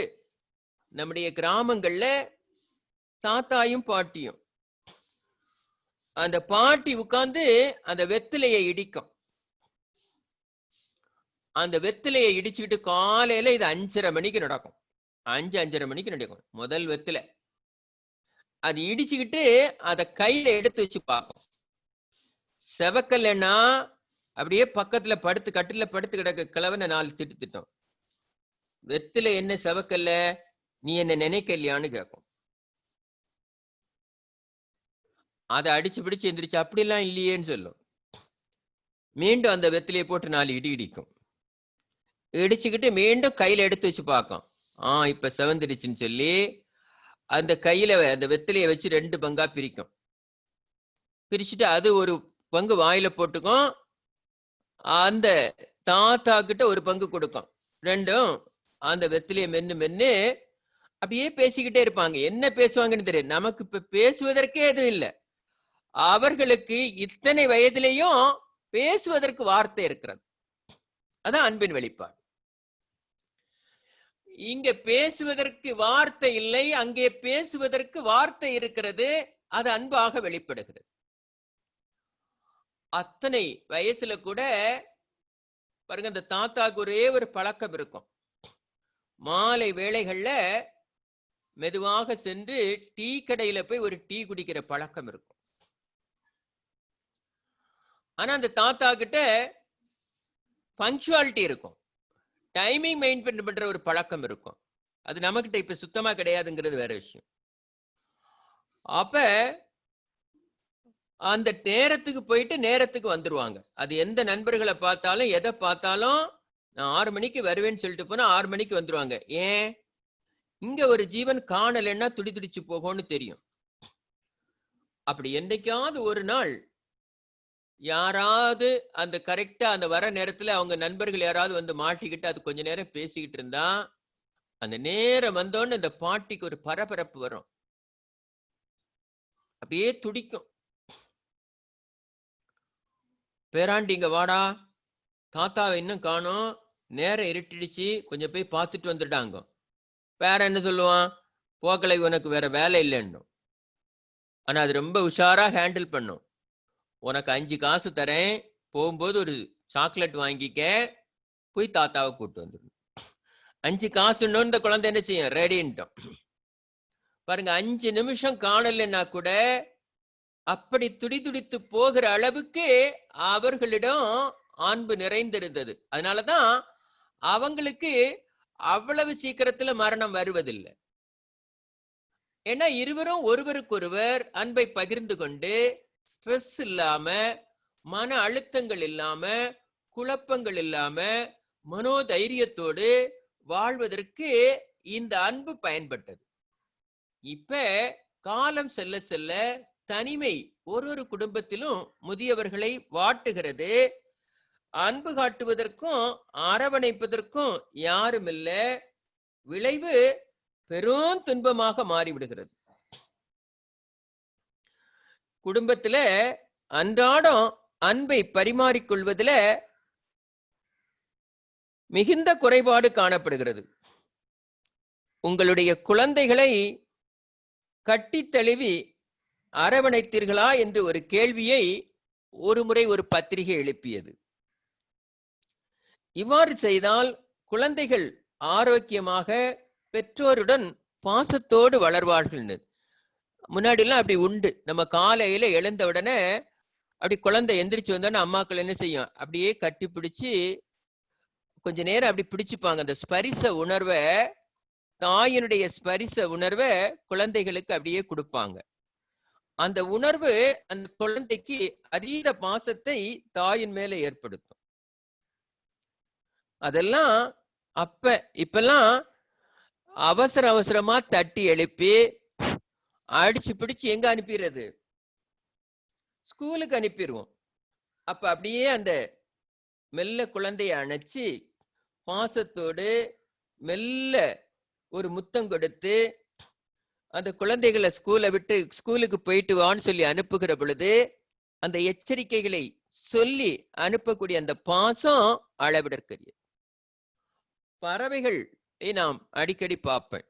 நம்முடைய கிராமங்கள்ல தாத்தாயும் பாட்டியும், அந்த பாட்டி உட்கார்ந்து அந்த வெத்திலையை இடிக்கும். அந்த வெத்திலையை இடிச்சுக்கிட்டு காலையில இது 5:30 மணிக்கு நடக்கும். 5:30 மணிக்கு நடக்கும் முதல் வெத்திலை. அது இடிச்சுக்கிட்டு அத கையில எடுத்து வச்சு பார்க்கும். செவக்கல்லைன்னா அப்படியே பக்கத்துல படுத்து, கட்டில படுத்து கிடக்க கிழவனை 4 திட்டு திட்டம். வெத்தில என்ன செவக்கல்ல, நீ என்ன நினைக்கலையான்னு கேட்கும். அதை அடிச்சு பிடிச்சு எந்திரிச்சு அப்படிலாம் இல்லையேன்னு சொல்லும். மீண்டும் அந்த வெத்திலையை போட்டு 4 இடி இடிக்கும். இடிச்சுக்கிட்டு மீண்டும் கையில எடுத்து வச்சு பார்க்கும். இப்ப செவந்திடுச்சுன்னு சொல்லி அந்த கையில அந்த வெத்திலையை வச்சு 2 பங்கா பிரிக்கும். பிரிச்சுட்டு அது ஒரு பங்கு வாயில போட்டுக்கும், அந்த தாத்தா கிட்ட ஒரு பங்கு கொடுக்கும். ரெண்டும் அந்த வெத்திலையை மென்னு அப்படியே பேசிக்கிட்டே இருப்பாங்க. என்ன பேசுவாங்கன்னு தெரியும். நமக்கு இப்ப பேசுவதற்கே எதுவும் இல்லை. அவர்களுக்கு இத்தனை வயதிலையும் பேசுவதற்கு வார்த்தை இருக்கிறது. அதான் அன்பின் வெளிப்பாடு. இங்க பேசுவதற்கு வார்த்தை இல்லை, அங்கே பேசுவதற்கு வார்த்தை இருக்கிறது. அது அன்பாக வெளிப்படுகிறது. அத்தனை வயசுல கூட பாருங்க, அந்த தாத்தாக்கு ஒரே ஒரு பழக்கம் இருக்கும். மாலை வேளைகள்ல மெதுவாக சென்று டீ கடையில போய் ஒரு டீ குடிக்கிற பழக்கம் இருக்கும். ஆனா அந்த தாத்தா கிட்ட பங்க்சுவாலிட்டி இருக்கும், டைமிங் மெயின்டைன் பண்ற ஒரு பழக்கம் இருக்கும். அது நமக்கிட்ட இப்ப சுத்தமா கிடையாதுங்கிறது வேற விஷயம். அப்ப அந்த நேரத்துக்கு போயிட்டு நேரத்துக்கு வந்துருவாங்க. அது எந்த நண்பர்களை பார்த்தாலும் எதை பார்த்தாலும் நான் 6 மணிக்கு வருவேன்னு சொல்லிட்டு போனா 6 மணிக்கு வந்துருவாங்க. ஏன்? இங்க ஒரு ஜீவன் காணலைன்னா துடி துடிச்சு போகும்னு தெரியும். அப்படி என்னைக்காவது ஒரு நாள் யாராவது அந்த கரெக்டா அந்த வர நேரத்துல அவங்க நண்பர்கள் யாராவது வந்து மாட்டிக்கிட்டு அது கொஞ்ச நேரம் பேசிக்கிட்டு இருந்தா, அந்த நேரம் வந்தோன்னு அந்த பாட்டிக்கு ஒரு பரபரப்பு வரும். அப்படியே துடிக்கும். பேராண்டி இங்க வாடா, தாத்தாவை இன்னும் காணோம், நேரம் இருட்டிடுச்சு, கொஞ்சம் போய் பார்த்துட்டு வந்துட்டாங்க. வேற என்ன சொல்லுவான்? போக்கலை, உனக்கு வேற வேலை இல்லைன்னு. ஆனா அது ரொம்ப உஷாரா ஹேண்டில் பண்ணும். உனக்கு 5 காசு தரேன், போகும்போது ஒரு சாக்லேட் வாங்கிக்க, போய் தாத்தாவை கூட்டு வந்துடும். 5 காசுன்னு இந்த குழந்தை என்ன செய்யும்? ரெடின்ட்டோம். பாருங்க, 5 நிமிஷம் காணலைன்னா கூட அப்படி துடிதுடித்து போகிற அளவுக்கு அவர்களிடம் அன்பு நிறைந்திருந்தது. அதனாலதான் அவங்களுக்கு அவ்வளவு சீக்கிரத்துல மரணம் வருவதில்லை. ஏன்னா இருவரும் ஒருவருக்கொருவர் அன்பை பகிர்ந்து கொண்டு ஸ்ட்ரெஸ் இல்லாம, மன அழுத்தங்கள் இல்லாம, குழப்பங்கள் இல்லாம, மனோதைரியத்தோடு வாழ்வதற்கு இந்த அன்பு பயன்பட்டது. இப்ப காலம் செல்ல செல்ல தனிமை ஒரு குடும்பத்திலும் முதியவர்களை வாட்டுகிறது. அன்பு காட்டுவதற்கும் அரவணைப்பதற்கும் யாரும் இல்ல. விளைவு பெரும் துன்பமாக மாறிவிடுகிறது. குடும்பத்துல அன்றாடம் அன்பை பரிமாறிக்கொள்வதில் மிகுந்த குறைபாடு காணப்படுகிறது. உங்களுடைய குழந்தைகளை கட்டி தழுவி அரவணைத்தீர்களா என்று ஒரு கேள்வியை ஒரு முறை ஒரு பத்திரிகை எழுப்பியது. இவ்வாறு செய்தால் குழந்தைகள் ஆரோக்கியமாக பெற்றோருடன் பாசத்தோடு வளர்வார்கள். முன்னாடி எல்லாம் அப்படி உண்டு. நம்ம காலையில எழுந்த உடனே அப்படி குழந்தை எந்திரிச்சு வந்தோன்னா அம்மாக்கள் என்ன செய்யும்? அப்படியே கட்டி பிடிச்சு கொஞ்ச நேரம் அப்படி பிடிச்சுப்பாங்க. அந்த ஸ்பரிச உணர்வை, தாயினுடைய ஸ்பரிச உணர்வை குழந்தைகளுக்கு அப்படியே கொடுப்பாங்க. அந்த உணர்வு அந்த குழந்தைக்கு அதீத பாசத்தை தாயின் மேல ஏற்படுத்தும். அதெல்லாம் இப்பெல்லாம் அவசர அவசரமா தட்டி எழுப்பி அடிச்சு பிடிச்சு எங்க அனுப்பிடுறது, ஸ்கூலுக்கு அனுப்பிடுவோம். அப்ப அப்படியே அந்த மெல்ல குழந்தைய அணைச்சி பாசத்தோடு மெல்ல ஒரு முத்தம் கொடுத்து அந்த குழந்தைகளை ஸ்கூலுக்கு போயிட்டு வான்னு சொல்லி அனுப்புகிற பொழுது அந்த எச்சரிக்கைகளை சொல்லி அனுப்பக்கூடிய அந்த பாசம் அளவிடற்கரிய. பறவைகள் நாம் அடிக்கடி பார்ப்பேன்.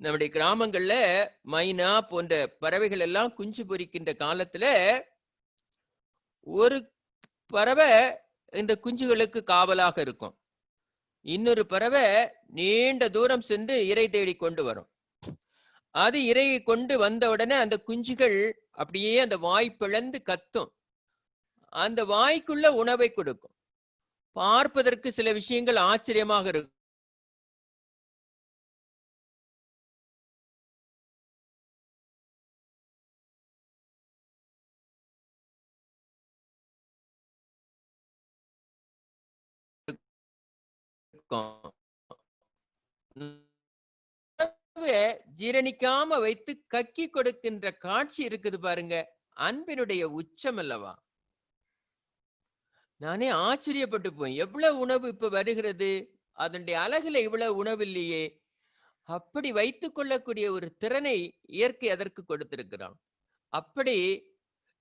நம்முடைய கிராமங்கள்ல மைனா போன்ற பறவைகள் எல்லாம் குஞ்சு பொரிக்கின்ற காலத்துல ஒரு பறவை இந்த குஞ்சுகளுக்கு காவலாக இருக்கும், இன்னொரு பறவை நீண்ட தூரம் சென்று இரை தேடி கொண்டு வரும். அது இரையை கொண்டு வந்த உடனே அந்த குஞ்சுகள் அப்படியே அந்த வாய் பிளந்து கத்தும், அந்த வாய்க்குள்ள உணவை கொடுக்கும். பார்ப்பதற்கு சில விஷயங்கள் ஆச்சரியமாக இருக்கும். ஜீரணிக்காம வைத்து கக்கி கொடுக்கின்ற காட்சி இருக்குது பாருங்க, அன்பினுடைய உச்சம் அல்லவா. நானே ஆச்சரியப்பட்டு போய், எவ்வளவு உணவு இப்ப வருகிறது, அதனுடைய அழகுல இவ்வளவு உணவு இல்லையே. அப்படி வைத்துக் கொள்ளக்கூடிய ஒரு திறனை இயற்கை அதற்கு கொடுத்திருக்கிறான். அப்படி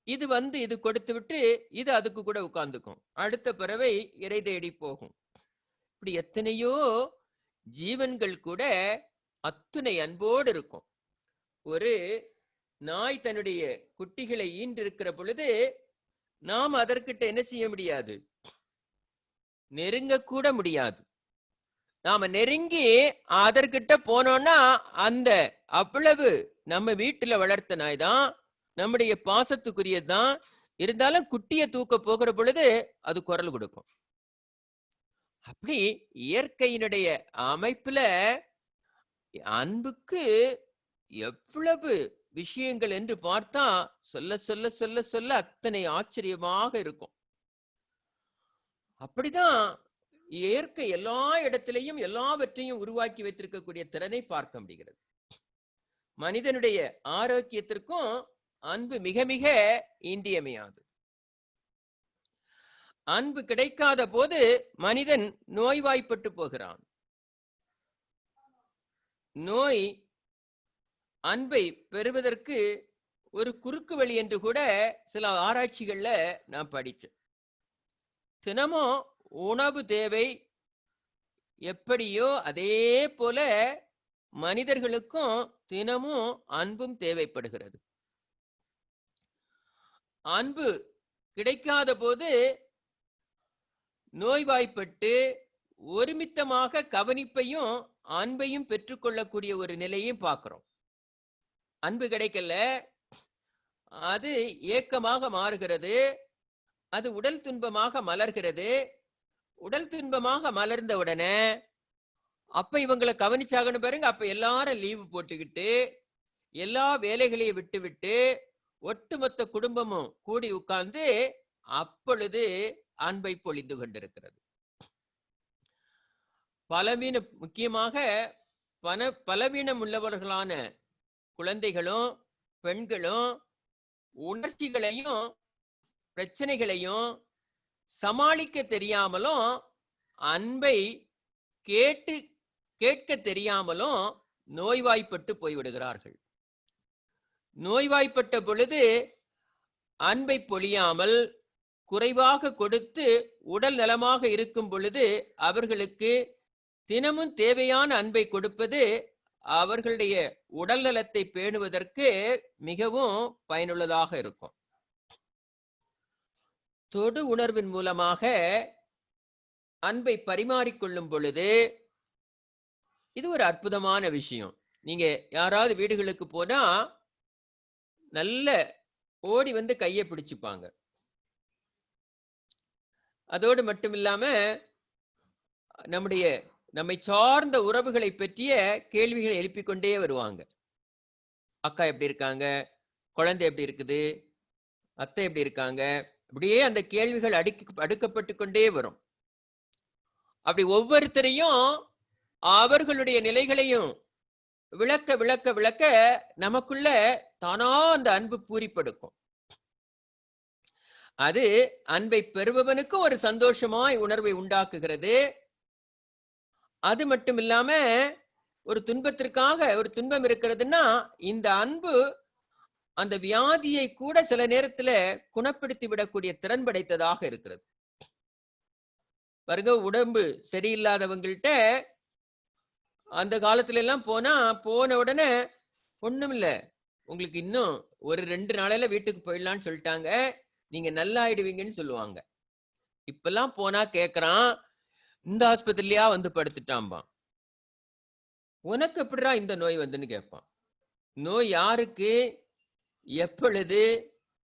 இது கொடுத்து விட்டு இது அதுக்கு கூட உட்கார்ந்துக்கும், அடுத்த பறவை இரை தேடி போகும். இப்படி எத்தனையோ ஜீவன்கள் கூட அத்துணை அன்போடு இருக்கும். ஒரு நாய் தன்னுடைய குட்டிகளை ஈன்றிருக்கிற பொழுது நாம் அதற்கிட்ட என்ன செய்ய முடியாது, நெருங்க கூட முடியாது. நாம நெருங்கி அதற்கிட்ட போனோம்னா அந்த அவ்வளவு நம்ம வீட்டுல வளர்த்த நாய் தான், நம்முடைய பாசத்துக்குரியதுதான். இருந்தாலும் குட்டியை தூக்க போகிற பொழுது அது குரல் கொடுக்கும். அப்படி இயற்கையினுடைய அமைப்புல அன்புக்கு எவ்வளவு விஷயங்கள் என்று பார்த்தா சொல்ல சொல்ல சொல்ல சொல்ல அத்தனை ஆச்சரியமாக இருக்கும். அப்படிதான் இயற்கை எல்லா இடத்திலையும் எல்லாவற்றையும் உருவாக்கி வைத்திருக்கக்கூடிய திறனை பார்க்க முடிகிறது. மனிதனுடைய ஆரோக்கியத்திற்கும் அன்பு மிக மிக இன்றியமையாது. அன்பு கிடைக்காத போது மனிதன் நோய்வாய்ப்பட்டு போகிறான். நோய் அன்பை பெறுவதற்கு ஒரு குறுக்கு வழி என்று கூட சில ஆராய்ச்சிகள்ல நான் படிச்சேன். தினமும் உணவு தேவை எப்படியோ அதே போல மனிதர்களுக்கும் தினமும் அன்பும் தேவைப்படுகிறது. அன்பு கிடைக்காத போது நோய்வாய்ப்பட்டு ஒருமித்தமாக கவனிப்பையும் அன்பையும் பெற்றுக்கொள்ளக்கூடிய ஒரு நிலையும் பார்க்கிறோம். அன்பு கிடைக்கல, அது ஏக்கமாக மாறுகிறது, அது உடல் துன்பமாக மலர்கிறது. உடல் துன்பமாக மலர்ந்த உடனே அப்ப இவங்களை கவனிச்சாகணும் பாருங்க. அப்ப எல்லாரும் லீவு போட்டுக்கிட்டு எல்லா வேலைகளையும் விட்டு ஒட்டுமொத்த குடும்பமும் கூடி உட்கார்ந்து அப்பொழுது அன்பை பொழிந்து கொண்டிருக்கிறது. முக்கியமாக பலவீனம் உள்ளவர்களான குழந்தைகளும் பெண்களும் உணர்ச்சிகளையும் பிரச்சனைகளையும் சமாளிக்க தெரியாமலும் அன்பை கேட்க தெரியாமலும் நோய்வாய்ப்பட்டு போய்விடுகிறார்கள். நோய்வாய்ப்பட்ட பொழுது அன்பை பொழியாமல் குறைவாக கொடுத்து உடல் நலமாக இருக்கும் பொழுது அவர்களுக்கு தினமும் தேவையான அன்பை கொடுப்பது அவர்களுடைய உடல் நலத்தை பேணுவதற்கு மிகவும் பயனுள்ளதாக இருக்கும். தொடு உணர்வின் மூலமாக அன்பை பரிமாறிக்கொள்ளும் பொழுது இது ஒரு அற்புதமான விஷயம். நீங்க யாராவது வீடுகளுக்கு போனா நல்ல ஓடி வந்து கையை பிடிச்சுப்பாங்க. அதோடு மட்டும் இல்லாம நம்மை சார்ந்த உறவுகளை பற்றிய கேள்விகளை எழுப்பிக் கொண்டே வருவாங்க. அக்கா எப்படி இருக்காங்க, குழந்தை எப்படி இருக்குது, அத்தை எப்படி இருக்காங்க, அப்படியே அந்த கேள்விகள் அடுக்கப்பட்டு கொண்டே வரும். அப்படி ஒவ்வொருத்தரையும் அவர்களுடைய நிலைகளையும் விளக்க விளக்க விளக்க நமக்குள்ள தானா அந்த அன்பு பூரிப்படுக்கும். அது அன்பை பெறுபவனுக்கும் ஒரு சந்தோஷமாய் உணர்வை உண்டாக்குகிறது. அது மட்டும் இல்லாம ஒரு துன்பத்திற்காக ஒரு துன்பம் இருக்கிறதுன்னா இந்த அன்பு அந்த வியாதியை கூட சில நேரத்துல குணப்படுத்தி விடக்கூடிய திறன் படைத்ததாக இருக்கிறது. பாருங்க, உடம்பு சரியில்லாதவங்கள்ட்ட அந்த காலத்துல எல்லாம் போன உடனே ஒண்ணும் இல்ல, உங்களுக்கு இன்னும் ஒரு 2 நாளையில வீட்டுக்கு போயிடலான்னு சொல்லிட்டாங்க, நீங்க நல்லா ஆயிடுவீங்கன்னு சொல்லுவாங்க. இப்பெல்லாம் போனா கேக்குறான், இந்த ஆஸ்பத்திரியா வந்து படுத்துட்டான்பா, உனக்கு எப்படிடா இந்த நோய் வந்துன்னு கேட்பான். நோய் யாருக்கு எப்பொழுது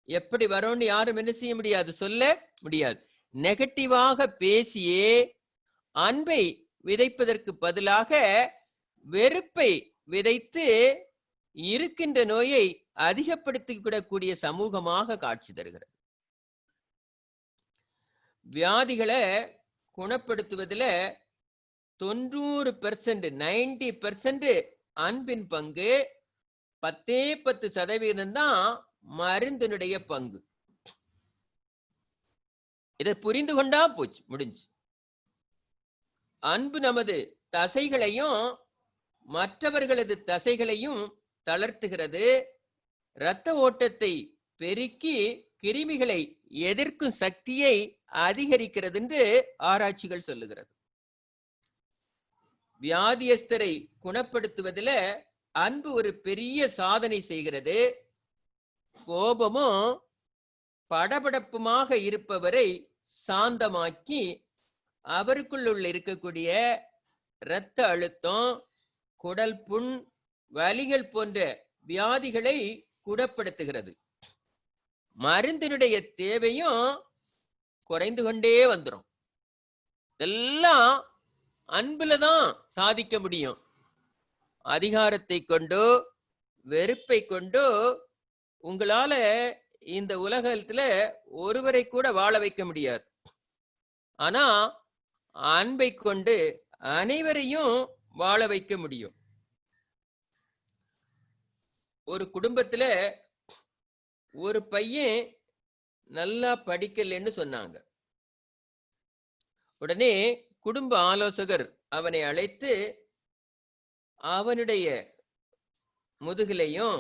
எப்படி வரும்னு யாரும் என்ன செய்ய முடியாது, சொல்ல முடியாது. நெகட்டிவாக பேசியே அன்பை விதைப்பதற்கு பதிலாக வெறுப்பை விதைத்து இருக்கின்ற நோயை அதிகப்படுத்திவிடக்கூடிய சமூகமாக காட்சி தருகிறது. வியாதிகளை குணப்படுத்துவதில் 90% 90% அன்பின் பங்கு, 10% தான் மருந்தினுடைய பங்கு. இதை புரிந்து கொண்டா போச்சு, முடிஞ்சு. அன்பு நமது தசைகளையும் மற்றவர்களது தசைகளையும் தளர்த்துகிறது, இரத்த ஓட்டத்தை பெருக்கி கிருமிகளை எதிர்க்கும் சக்தியை அதிகரிக்கிறது என்று ஆராய்ச்சிகள் சொல்லுகிறது. வியாதியஸ்தரை குணப்படுத்துவதில் அன்பு ஒரு பெரிய சாதனை செய்கிறது. கோபமும் படபடப்புமாக இருப்பவரை சாந்தமாக்கி அவருக்குள் இருக்கக்கூடிய இரத்த அழுத்தம், குடல் புண், வலிகள் போன்ற வியாதிகளை குணப்படுத்துகிறது. மருந்தினுடைய தேவையும் குறைந்து கொண்டே வந்துடும். இதெல்லாம் அன்புல தான் சாதிக்க முடியும். அதிகாரத்தை கொண்டோ வெறுப்பை கொண்டோ உங்களால இந்த உலகத்துல ஒருவரை கூட வாழ வைக்க முடியாது. ஆனா அன்பை கொண்டு அனைவரையும் வாழ வைக்க முடியும். ஒரு குடும்பத்துல ஒரு பையன் நல்லா படிக்கலன்னு சொன்னாங்க. உடனே குடும்ப ஆலோசகர் அவனை அழைத்து அவனுடைய முதுகிலையும்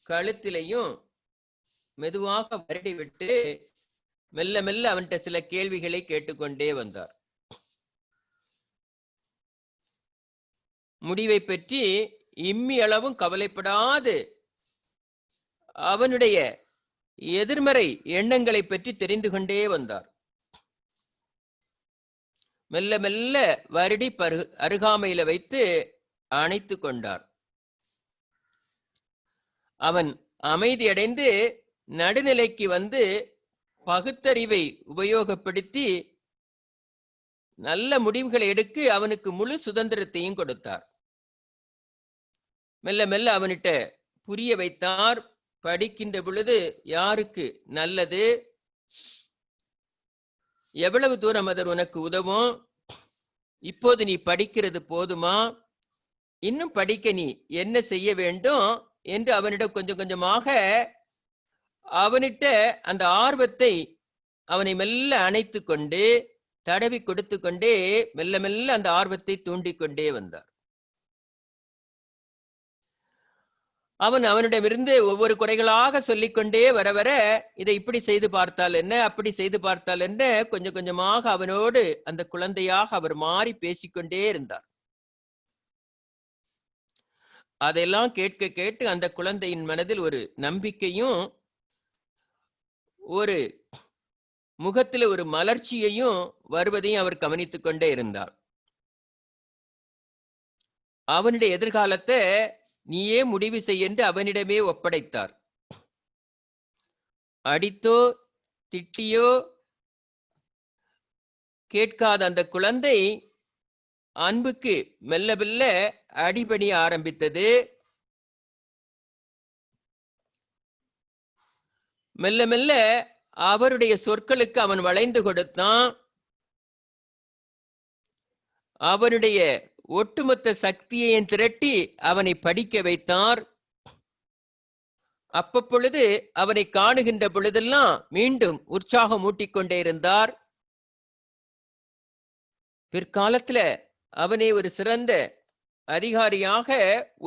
கழுத்திலையும் மெதுவாக வருடி விட்டு மெல்ல மெல்ல அவன்கிட்ட சில கேள்விகளை கேட்டுக்கொண்டே வந்தார். முடிவை பற்றி இம்மி அளவும் கவலைப்படாது அவனுடைய எதிர்மறை எண்ணங்களை பற்றி தெரிந்து கொண்டே வந்தார். மெல்ல மெல்ல வருடி அருகாமையில வைத்து அணைத்து கொண்டார். அவன் அமைதியடைந்து நடுநிலைக்கு வந்து பகுத்தறிவை உபயோகப்படுத்தி நல்ல முடிவுகளை எடுக்க அவனுக்கு முழு சுதந்திரத்தையும் கொடுத்தார். மெல்ல மெல்ல அவனிட்ட புரிய வைத்தார், படிக்கின்ற பொழுது யாருக்கு நல்லது, எவ்வளவு தூரம் அது உனக்கு உதவும், இப்போது நீ படிக்கிறது போதுமா, இன்னும் படிக்க நீ என்ன செய்ய வேண்டும் என்று அவனிடம் கொஞ்சம் கொஞ்சமாக அவனிட்ட அந்த ஆர்வத்தை அவனை மெல்ல அணைத்து கொண்டு தடவி கொடுத்து கொண்டே மெல்ல மெல்ல அந்த ஆர்வத்தை தூண்டிக்கொண்டே வந்தார். அவனிடமிருந்து ஒவ்வொரு குறைகளாக சொல்லிக்கொண்டே வர வர இதை இப்படி செய்து பார்த்தால் என்ன, அப்படி செய்து பார்த்தால் என்ன, கொஞ்சம் கொஞ்சமாக அவனோடு அந்த குழந்தையாக அவர் மாறி பேசிக்கொண்டே இருந்தார். அதெல்லாம் கேட்க கேட்டு அந்த குழந்தையின் மனதில் ஒரு நம்பிக்கையும் ஒரு முகத்தில் ஒரு மலர்ச்சியையும் வருவதையும் அவர் கவனித்துக் கொண்டே இருந்தார். அவனுடைய எதிர்காலத்தை நீயே முடிவு செய் என்று அவனிடமே ஒப்படைத்தார். அடித்தோ திட்டியோ கேட்காத அந்த குழந்தை அன்புக்கு மெல்ல மெல்ல அடிபணிய ஆரம்பித்தது. மெல்ல மெல்ல அவருடைய சொற்களுக்கு அவன் வளைந்து கொடுத்தான். அவனுடைய ஒட்டுமொத்த சக்தியையும் திரட்டி அவனை படிக்க வைத்தார். அப்பொழுது அவனை காணுகின்ற பொழுதெல்லாம் மீண்டும் உற்சாகம் ஊட்டிக்கொண்டே இருந்தார். பிற்காலத்துல அவனை ஒரு சிறந்த அதிகாரியாக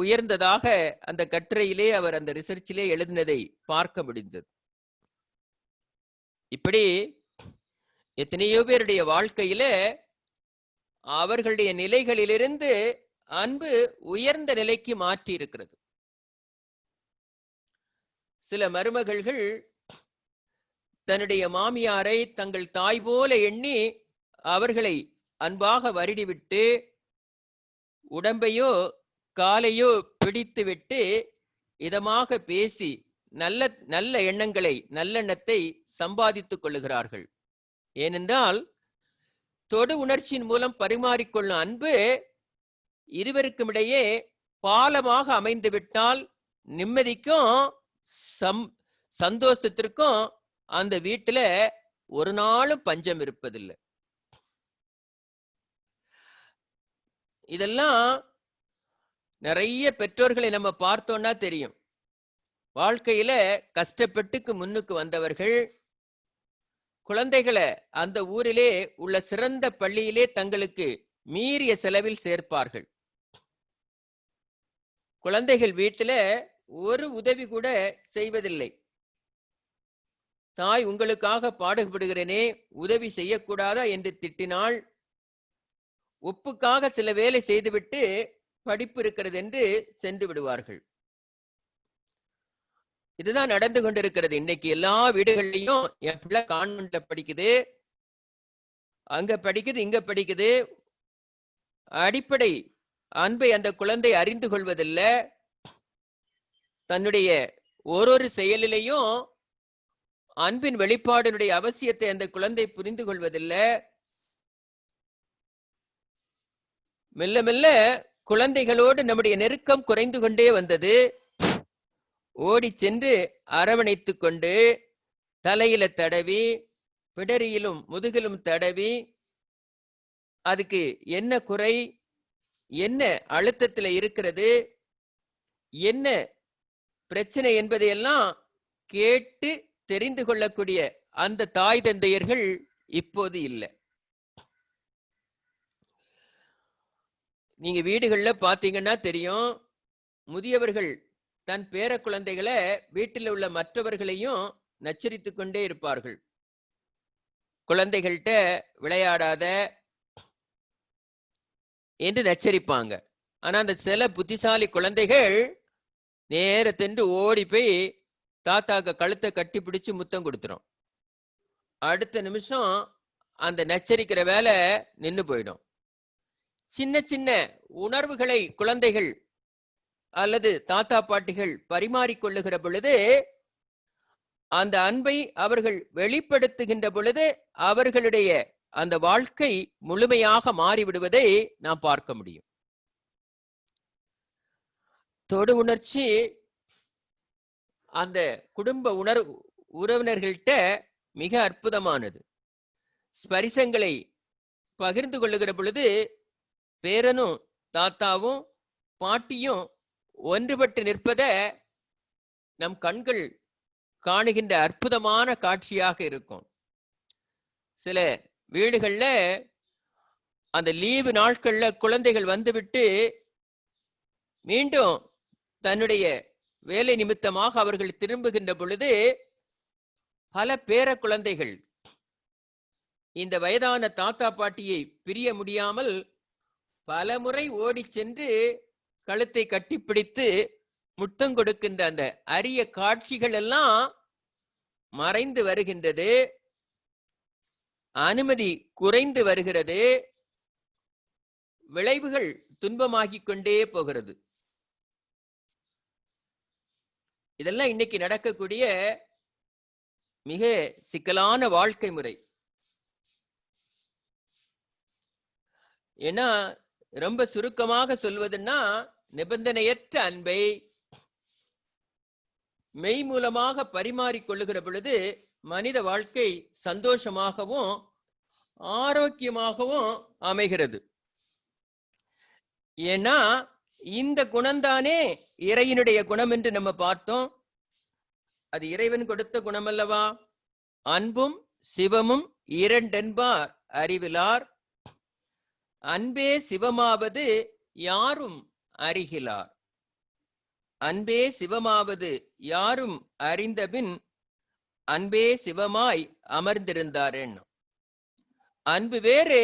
உயர்ந்ததாக அந்த கட்டுரையிலே அவர் அந்த ரிசர்ச்சிலே எழுதினதை பார்க்க முடிந்தது. இப்படி எத்தனையோ பேருடைய வாழ்க்கையில அவர்களுடைய நிலைகளிலிருந்து அன்பு உயர்ந்த நிலைக்கு மாற்றி இருக்கிறது. சில மருமகள்கள் தன்னுடைய மாமியாரை தங்கள் தாய் போல எண்ணி அவர்களை அன்பாக வருடிவிட்டு உடம்பையோ காலையோ பிடித்துவிட்டு இதமாக பேசி நல்ல நல்ல எண்ணங்களை நல்லெண்ணத்தை சம்பாதித்துக் கொள்ளுகிறார்கள். ஏனென்றால் தொடு உணர்ச்சியின் மூலம் பரிமாறிக்கொள்ளும் அன்பு இருவருக்கும் இடையே பாலமாக அமைந்து விட்டால் நிம்மதிக்கும் சந்தோஷத்திற்கும் அந்த வீட்டுல ஒரு நாளும் பஞ்சம் இருப்பதில்லை. இதெல்லாம் நிறைய பெற்றோர்களை நம்ம பார்த்தோம்னா தெரியும். வாழ்க்கையில கஷ்டப்பட்டுக்கு முன்னுக்கு வந்தவர்கள் குழந்தைகளை அந்த ஊரிலே உள்ள சிறந்த பள்ளியிலே தங்களுக்கு மீறிய செலவில் சேர்ப்பார்கள். குழந்தைகள் வீட்டுல ஒரு உதவி கூட செய்வதில்லை. தாய் உங்களுக்காக பாடுபடுகிறேனே உதவி செய்யக்கூடாதா என்று திட்டினாள். உப்புக்காக சில வேலை செய்துவிட்டு படிப்பு இருக்கிறது என்று சென்று விடுவார்கள். இதுதான் நடந்து கொண்டிருக்கிறது. இன்னைக்கு எல்லா வீடுகள்லையும் என் பிள்ளை கான்வென்ட்ல படிக்குது, அங்க படிக்குது, இங்க படிக்குது. அடிப்படை அன்பை அந்த குழந்தை அறிந்து கொள்வதில்லை. தன்னுடைய ஒரு செயலிலையும் அன்பின் வெளிப்பாடுடைய அவசியத்தை அந்த குழந்தை புரிந்து கொள்வதில்லை. மெல்ல மெல்ல குழந்தைகளோடு நம்முடைய நெருக்கம் குறைந்து கொண்டே வந்தது. ஓடி சென்று அரவணைத்து கொண்டு தலையில தடவி பிடரியிலும் முதுகிலும் தடவி அதுக்கு என்ன குறை, என்ன அழுத்தத்துல இருக்கிறது, என்ன பிரச்சனை என்பதையெல்லாம் கேட்டு தெரிந்து கொள்ளக்கூடிய அந்த தாய் தந்தையர்கள் இப்போது இல்லை. நீங்க வீடுகள்ல பாத்தீங்கன்னா தெரியும், முதியவர்கள் தன் பேர குழந்தைகளை வீட்டில் உள்ள மற்றவர்களையும் நச்சரித்து கொண்டே இருப்பார்கள். குழந்தைகள்கிட்ட விளையாடாத என்று நச்சரிப்பாங்க. ஆனா அந்த சில புத்திசாலி குழந்தைகள் நேர சென்று ஓடி போய் தாத்தாக்க கழுத்தை கட்டி பிடிச்சு முத்தம் கொடுத்துரும். அடுத்த நிமிஷம் அந்த நச்சரிக்கிற வேலை நின்று போயிடும். சின்ன சின்ன உணர்வுகளை குழந்தைகள் அல்லது தாத்தா பாட்டிகள் பரிமாறிக்கொள்ளுகிற பொழுது அந்த அன்பை அவர்கள் வெளிப்படுத்துகின்ற பொழுது அவர்களுடைய அந்த வாழ்க்கை முழுமையாக மாறிவிடுவதை நாம் பார்க்க முடியும். தொடு உணர்ச்சி அந்த குடும்ப உறவினர்கள்ட்ட மிக அற்புதமானது. ஸ்பரிசங்களை பகிர்ந்து கொள்ளுகிற பொழுது பேரனும் தாத்தாவும் பாட்டியும் ஒன்றுபட்டு நிற்பத நம் கண்கள் காணுகின்ற அற்புதமான காட்சியாக இருக்கும். சில வீடுகள்ல அந்த லீவு நாட்கள்ல குழந்தைகள் வந்துவிட்டு மீண்டும் தன்னுடைய வேலை நிமித்தமாக அவர்கள் திரும்புகின்ற பொழுது பல பேர குழந்தைகள் இந்த வயதான தாத்தா பாட்டியை பிரிய முடியாமல் பல முறை ஓடி சென்று கழுத்தை கட்டிப்பிடித்து முத்தம் கொடுக்கின்ற அந்த அரிய காட்சிகள் எல்லாம் மறைந்து வருகின்றது. அனுமதி குறைந்து வருகிறது. விளைவுகள் துன்பமாகிக் கொண்டே போகிறது. இதெல்லாம் இன்னைக்கு நடக்கக்கூடிய மிக சிக்கலான வாழ்க்கை முறை. ஏன்னா ரொம்ப சுருக்கமாக சொல்வதுன்னா, நிபந்தனையற்ற அன்பை மெய் மூலமாக பரிமாறிக்கொள்ளுகிற பொழுது மனித வாழ்க்கை சந்தோஷமாகவும் ஆரோக்கியமாகவும் அமைகிறது. ஏன்னா இந்த குணம்தானே இறைவனுடைய குணம் என்று நம்ம பார்த்தோம். அது இறைவன் கொடுத்த குணம் அல்லவா? அன்பும் சிவமும் இரண்டென்பார் அறிவிலார், அன்பே சிவமாவது யாரும் அறிகிலார். அன்பே சிவமாவது யாரும் அறிந்தபின் அன்பே சிவமாய் அமர்ந்திருந்தார். அன்பு வேறு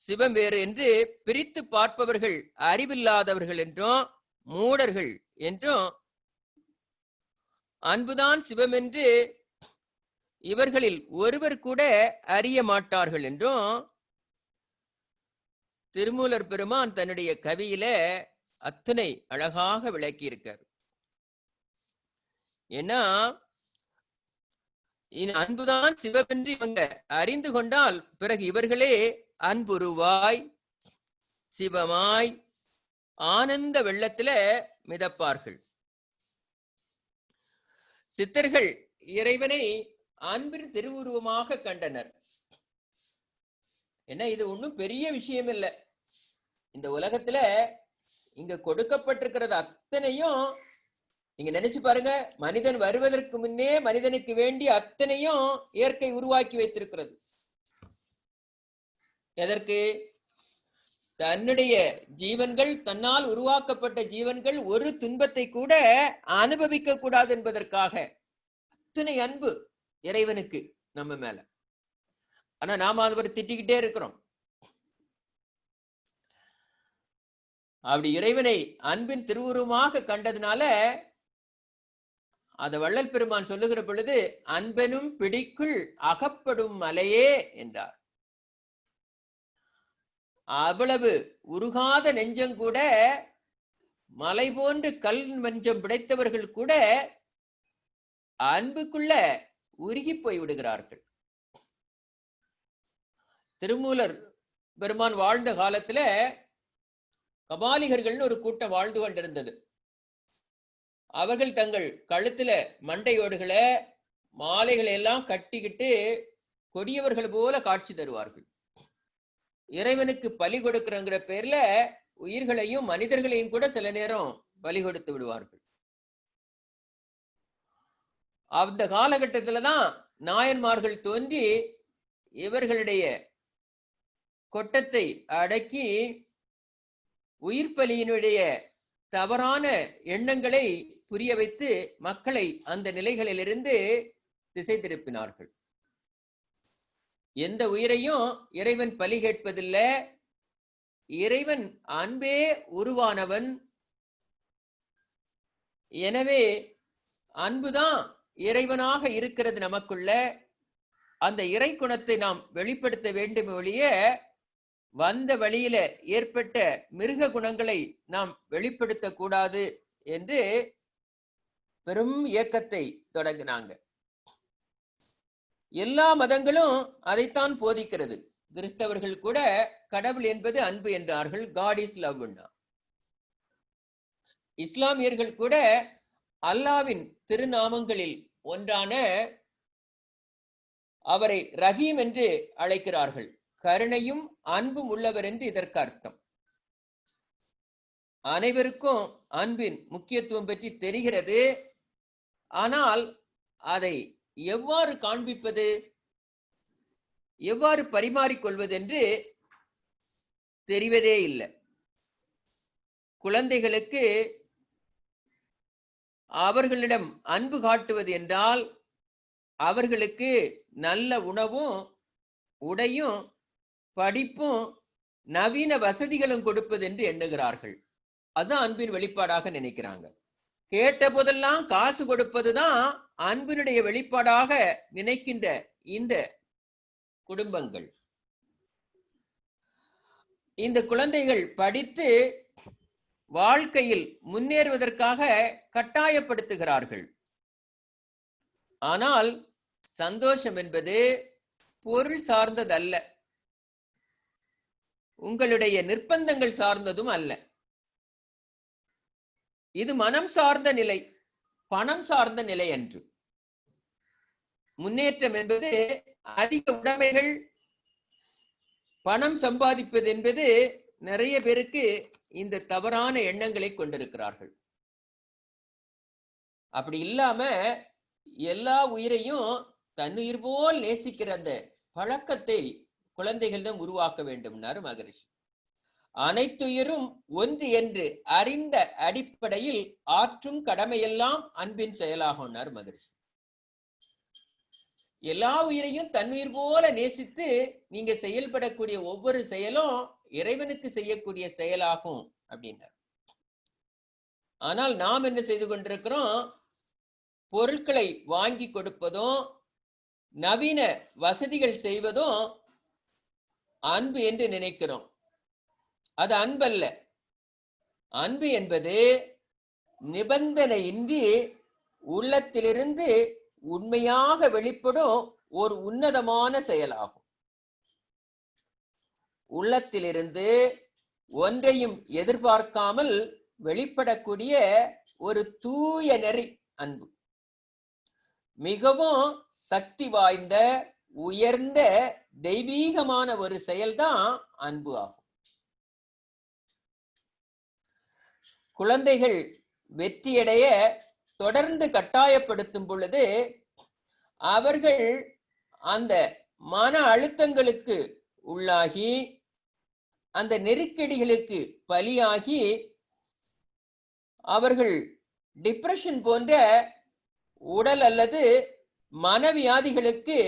சிவம் வேறு என்று பிரித்து பார்ப்பவர்கள் அறிவில்லாதவர்கள் என்றும் மூடர்கள் என்றும், அன்புதான் சிவம் என்று இவர்களில் ஒருவர் கூட அறிய மாட்டார்கள் என்றும் திருமூலர் பெருமான் தன்னுடைய கவியில அத்தனை அழகாக விளக்கி இருக்கார். ஏன்னா அன்புதான் சிவமென்று இவங்க அறிந்து கொண்டால் பிறகு இவர்களே அன்புருவாய் சிவமாய் ஆனந்த வெள்ளத்துல மிதப்பார்கள். சித்தர்கள் இறைவனை அன்பின் திருவுருவமாக கண்டனர். என்ன, இது ஒண்ணும் பெரிய விஷயம் இல்லை. இந்த உலகத்துல இங்க கொடுக்கப்பட்டிருக்கிறது அத்தனையும் நீங்க நினைச்சு பாருங்க. மனிதன் வருவதற்கு முன்னே மனிதனுக்கு வேண்டிய அத்தனையும் இயற்கை உருவாக்கி வைத்திருக்கிறது. எதற்கு? தன்னுடைய ஜீவன்கள், தன்னால் உருவாக்கப்பட்ட ஜீவன்கள் ஒரு துன்பத்தை கூட அனுபவிக்க கூடாது என்பதற்காக அத்தனை அன்பு இறைவனுக்கு நம்ம மேல. ஆனா நாம அதை திட்டிக்கிட்டே இருக்கிறோம். அப்படி இறைவனை அன்பின் திருவுருவமாக கண்டதுனால அத வள்ளல் பெருமான் சொல்லுகிற பொழுது அன்பெனும் பிடிக்குள் அகப்படும் மலையே என்றார். அவ்வளவு உருகாத நெஞ்சம் கூட, மலை போன்று கல் நெஞ்சம் பிடைத்தவர்கள் கூட அன்புக்குள்ள உருகி போய் விடுகிறார்கள். திருமூலர் பெருமான் வாழ்ந்த காலத்துல கபாலிகர்கள் ஒரு கூட்டம் வாழ்ந்து கொண்டிருந்தது. அவர்கள் தங்கள் கழுத்துல மண்டையோடுகளை மாலைகளை எல்லாம் கட்டிக்கிட்டு கொடியவர்கள் போல காட்சி தருவார்கள். இறைவனுக்கு பலி கொடுக்கிறங்கிற பேர்ல உயிர்களையும் மனிதர்களையும் கூட சில நேரம் பலி கொடுத்து விடுவார்கள். அந்த காலகட்டத்துலதான் நாயன்மார்கள் தோன்றி இவர்களுடைய கொட்டத்தை அடக்கி உயிர் பலியினுடைய தவறான எண்ணங்களை புரிய வைத்து மக்களை அந்த நிலைகளிலிருந்து திசை திருப்பினார்கள். எந்த உயிரையும் இறைவன் பலி கேட்பதில்லை. இறைவன் அன்பே உருவானவன். எனவே அன்புதான் இறைவனாக இருக்கிறது நமக்குள்ள. அந்த இறை குணத்தை நாம் வெளிப்படுத்த வேண்டும் ஒழிய வந்த வழியில ஏற்பட்ட மிருக குணங்களை நாம் வெளிப்படுத்த கூடாது என்று பெரும் இயக்கத்தை தொடங்கினாங்க. எல்லா மதங்களும் அதைத்தான் போதிக்கிறது. கிறிஸ்தவர்கள் கூட கடவுள் என்பது அன்பு என்றார்கள், காட் இஸ் லவ். இஸ்லாமியர்கள் கூட அல்லாவின் திருநாமங்களில் ஒன்றான அவரை ரஹீம் என்று அழைக்கிறார்கள். கருணையும் அன்பும் உள்ளவர் என்று இதற்கு அர்த்தம். அனைவருக்கும் அன்பின் முக்கியத்துவம் பற்றி தெரிகிறது. ஆனால் அதை எவ்வாறு காண்பிப்பது, எவ்வாறு பரிமாறிக்கொள்வது என்று தெரிவதே இல்லை. குழந்தைகளுக்கு அவர்களிடம் அன்பு காட்டுவது என்றால் அவர்களுக்கு நல்ல உணவும் உடையும் படிப்பும் நவீன வசதிகளும் கொடுப்பது என்று எண்ணுகிறார்கள். அதுதான் அன்பின் வெளிப்பாடாக நினைக்கிறாங்க. கேட்ட போதெல்லாம் காசு கொடுப்பதுதான் அன்பினுடைய வெளிப்பாடாக நினைக்கின்ற இந்த குடும்பங்கள், இந்த குழந்தைகள் படித்து வாழ்க்கையில் முன்னேறுவதற்காக கட்டாயப்படுத்துகிறார்கள். ஆனால் சந்தோஷம் என்பது பொருள் சார்ந்ததல்ல, உங்களுடைய நிர்பந்தங்கள் சார்ந்ததும் அல்ல. இது மனம் சார்ந்த நிலை, பணம் சார்ந்த நிலை அன்று. முன்னேற்றம் என்பது அதிக உடைமைகள், பணம் சம்பாதிப்பது என்பது நிறைய பேருக்கு இந்த தவறான எண்ணங்களை கொண்டிருக்கிறார்கள். அப்படி இல்லாம எல்லா உயிரையும் தன்னுயிர் போல் நேசிக்கிற அந்த பழக்கத்தை குழந்தைகளிடம் உருவாக்க வேண்டும்னாரு மகரிஷி. அனைத்துயிரும் ஒன்று என்று அறிந்த அடிப்படையில் ஆற்றும் கடமையெல்லாம் அன்பின் செயலாகும்னார் மகரிஷி. எல்லா உயிரையும் தன்னுயிர் போல நேசித்து நீங்க செயல்படக்கூடிய ஒவ்வொரு செயலும் இறைவனுக்கு செய்யக்கூடிய செயலாகும் அப்படின்னார். ஆனால் நாம் என்ன செய்து கொண்டிருக்கிறோம்? பொருட்களை வாங்கி கொடுப்பதும் நவீன வசதிகள் செய்வதும் அன்பு என்று நினைக்கிறோம். அது அன்பல்ல. அன்பு என்பது நிபந்தனையின்றி உள்ளத்திலிருந்து உண்மையாக வெளிப்படும் ஒரு உன்னதமான செயலாகும். உள்ளத்திலிருந்து ஒன்றையும் எதிர்பார்க்காமல் வெளிப்படக்கூடிய ஒரு தூய நெறி அன்பு. மிகவும் சக்தி வாய்ந்த உயர்ந்த தெய்வீகமான ஒரு செயல்தான் அன்பு ஆகும். குழந்தைகள் வெற்றியடைய தொடர்ந்து கட்டாயப்படுத்தும் பொழுது அவர்கள் அந்த மன அழுத்தங்களுக்கு உள்ளாகி அந்த நெருக்கடிகளுக்கு பலியாகி அவர்கள் டிப்ரெஷன் போன்ற உடல் அல்லது மனவியாதிகளுக்கு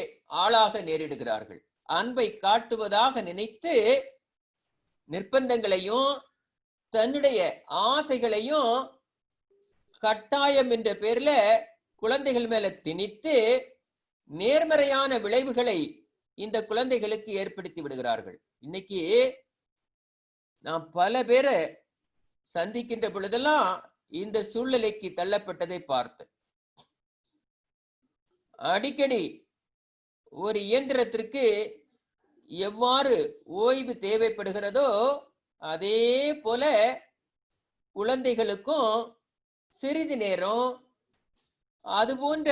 ஆளாக நேரிடுகிறார்கள். அன்பை காட்டுவதாக நினைத்து நிர்பந்தங்களையும் தன்னுடைய ஆசைகளையும் கட்டாயம் என்ற பேர்ல குழந்தைகள் மேல திணித்து நேர்மறையான விளைவுகளை இந்த குழந்தைகளுக்கு ஏற்படுத்தி விடுகிறார்கள். இன்னைக்கு நாம் பல பேரை சந்திக்கின்ற பொழுதெல்லாம் இந்த சூழ்நிலைக்கு தள்ளப்பட்டதை பார்த்து, அடிக்கடி ஒரு இயந்திரத்திற்கு எவ்வாறு ஓய்வு தேவைப்படுகிறதோ அதே போல குழந்தைகளுக்கும் சிறிது நேரம் அது போன்ற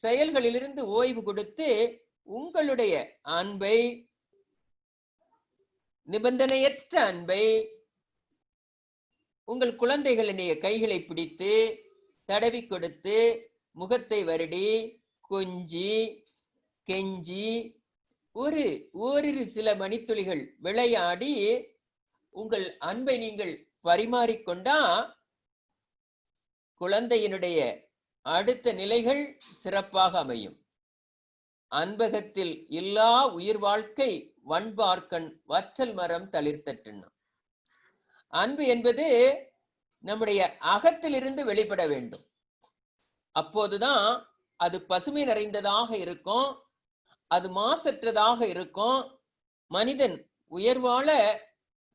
செயல்களிலிருந்து ஓய்வு கொடுத்து உங்களுடைய அன்பை, நிபந்தனையற்ற அன்பை உங்கள் குழந்தைகளுடைய கைகளை பிடித்து தடவி கொடுத்து முகத்தை வருடி கொஞ்சி கெஞ்சி ஓரிரு சில மணித்துளிகள் விளையாடி உங்கள் அன்பை நீங்கள் பரிமாறிக்கொண்டா குழந்தையினுடைய அடுத்த நிலைகள் சிறப்பாக அமையும். அன்பகத்தில் இல்லா உயிர் வாழ்க்கை வன்பார்க்கண் வற்றல் மரம் தளிர்த்தட்டுன்னும். அன்பு என்பது நம்முடைய அகத்திலிருந்து வெளிப்பட வேண்டும். அப்போதுதான் அது பசுமை நிறைந்ததாக இருக்கும், அது மாசற்றதாக இருக்கும். மனிதன் உயர்வாழ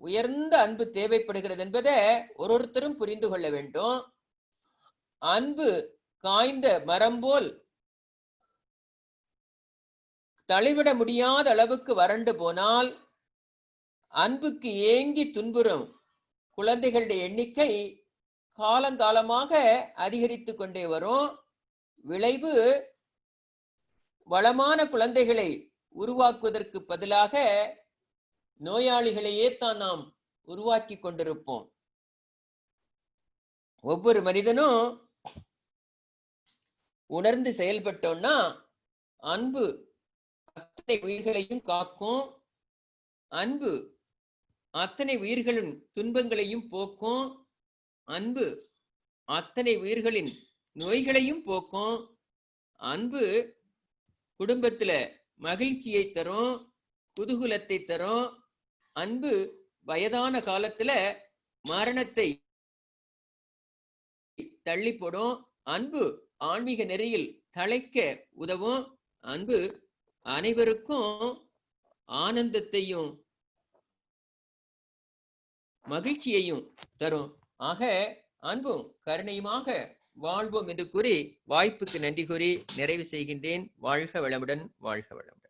உயர்ந்த அன்பு தேவைப்படுகிறது என்பதை ஒருத்தரும் புரிந்து கொள்ள வேண்டும். அன்பு காய்ந்த மரம் போல் தளிவிட முடியாத அளவுக்கு வறண்டு போனால் அன்புக்கு ஏங்கி துன்புறும் குழந்தைகளுடைய எண்ணிக்கை காலங்காலமாக அதிகரித்து கொண்டே வரும். விளைவு வளமான குழந்தைகளை உருவாக்குவதற்கு பதிலாக நோயாளிகளையே தான் நாம் உருவாக்கி கொண்டிருப்போம். ஒவ்வொரு மனிதனும் உணர்ந்து செயல்பட்டோம்னா அன்பு அத்தனை உயிர்களையும் காக்கும். அன்பு அத்தனை உயிர்களின் துன்பங்களையும் போக்கும். அன்பு அத்தனை உயிர்களின் நோய்களையும் போக்கும். அன்பு குடும்பத்துல மகிழ்ச்சியை தரும், குதூகலத்தை தரும். அன்பு வயதான காலத்துல மரணத்தை தள்ளி போடும். அன்பு ஆன்மீக நெறியில் தழைக்க உதவும். அன்பு அனைவருக்கும் ஆனந்தத்தையும் மகிழ்ச்சியையும் தரும். ஆக அன்பும் கருணையுமாக வாழ்வோம் என்று கூறி வாய்ப்புக்கு நன்றி கூறி நிறைவு செய்கின்றேன். வாழ்க வளமுடன், வாழ்க வளமுடன்.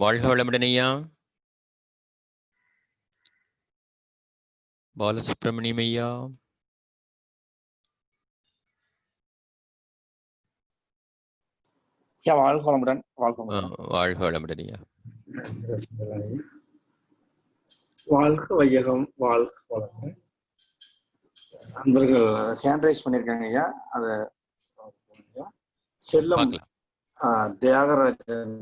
வாழ்க வளமுடன் ஐயா. பாலசுப்ரமணியம் ஐயா. வாழ்க வளமுடன். வாழ்க வளமுடன் ஐயா. வாழ்க வையகம், வாழ்க வளமுடன். நண்பர்கள் ஹேண்ட் ரைஸ் பண்ணிருக்காங்க ஐயா. அத செல்லம் தியாகராஜன்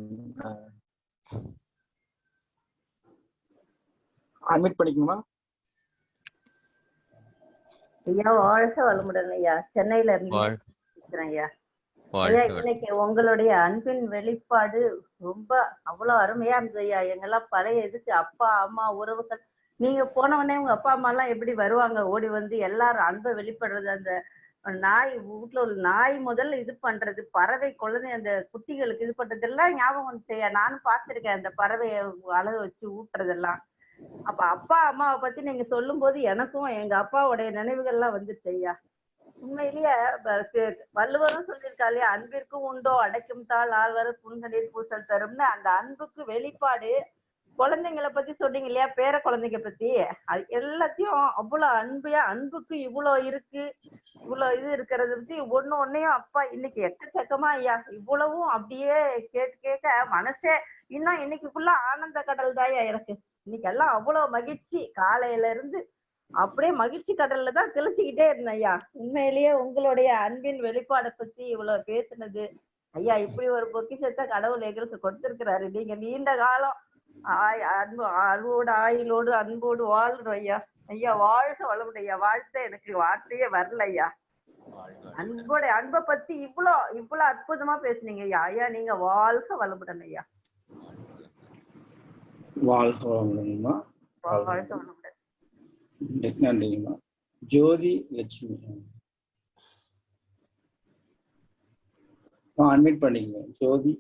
அட்மிட் பண்ணிக்கணுமா ஐயா? வாழ்க வளமுடன் ஐயா. சென்னையில இருந்து ஐயா. ஐயா, இன்னைக்கு உங்களுடைய அன்பின் வெளிப்பாடு ரொம்ப அவ்வளவு அருமையா இருந்தது ஐயா. எங்கெல்லாம் பழைய எதுக்கு அப்பா அம்மா உறவுகள், நீங்க போனவொடனே உங்க அப்பா அம்மா எல்லாம் எப்படி வருவாங்க ஓடி வந்து எல்லாரும் அன்பை வெளிப்படுறது, அந்த நாய் வீட்டுல உள்ள நாய் முதல்ல இது பண்றது, பறவை குழந்தை அந்த குட்டிகளுக்கு இது பண்றது எல்லாம் ஞாபகம் வந்து ஐயா. நானும் பார்த்திருக்கேன் அந்த பறவைய அழக வச்சு ஊட்டுறதெல்லாம். அப்ப அப்பா அம்மாவை பத்தி நீங்க சொல்லும் போது எனக்கும் எங்க அப்பாவுடைய நினைவுகள்லாம் வந்துச்சு ஐயா. உண்மையிலேயே வள்ளுவரும் சொல்லியிருக்காளே, அன்பிற்கும் உண்டோ அடைக்கும் தாள் ஆழ்வர புன்கணீர் பூசல் தரும்னு. அந்த அன்புக்கு வெளிப்பாடு குழந்தைங்களை பத்தி சொன்னீங்க இல்லையா, பேர குழந்தைங்க பத்தி, அது எல்லாத்தையும் அவ்வளவு அன்பையா, அன்புக்கு இவ்வளவு இருக்கு, இவ்வளவு இது இருக்கிறத பத்தி ஒன்னையும் அப்பா இன்னைக்கு எக்கச்சக்கமா ஐயா. இவ்வளவும் அப்படியே கேட்க கேட்க மனசே இன்னும் இன்னைக்கு ஃபுல்லா ஆனந்த கடல் தாயா எனக்கு. இன்னைக்கு எல்லாம் அவ்வளவு மகிழ்ச்சி, காலையில இருந்து அப்படியே மகிழ்ச்சி கடல்ல தான் தெளிச்சுக்கிட்டே இருந்தேன் ஐயா. உண்மையிலேயே உங்களுடைய அன்பின் வெளிப்பாடை பத்தி இவ்வளவு பேசுனது ஐயா. இப்படி ஒரு பொக்கிஷத்தை கடவுள் எங்களுக்கு கொடுத்திருக்கிறாரு. நீங்க நீண்ட காலம் அன்பு அன்போடு ஆயுளோடு அன்போடு வாழ்றோம் ஐயா. ஐயா வாழ்க வளமுடன் ஐயா. வாழ்த்த எனக்கு வார்த்தையே வரல ஐயா. அன்பை பத்தி இவ்வளவு அற்புதமா பேசுனீங்க ஐயா. ஐயா நீங்க வாழ்க வளமுடன் ஐயா. வாழ்க வளமுடன்மா. வாழ்க வளமுடன். நன்றிங்கம்மா. ஜோதி லட்சுமி அட்மிட் பண்ணிக்கங்க. ஜோதி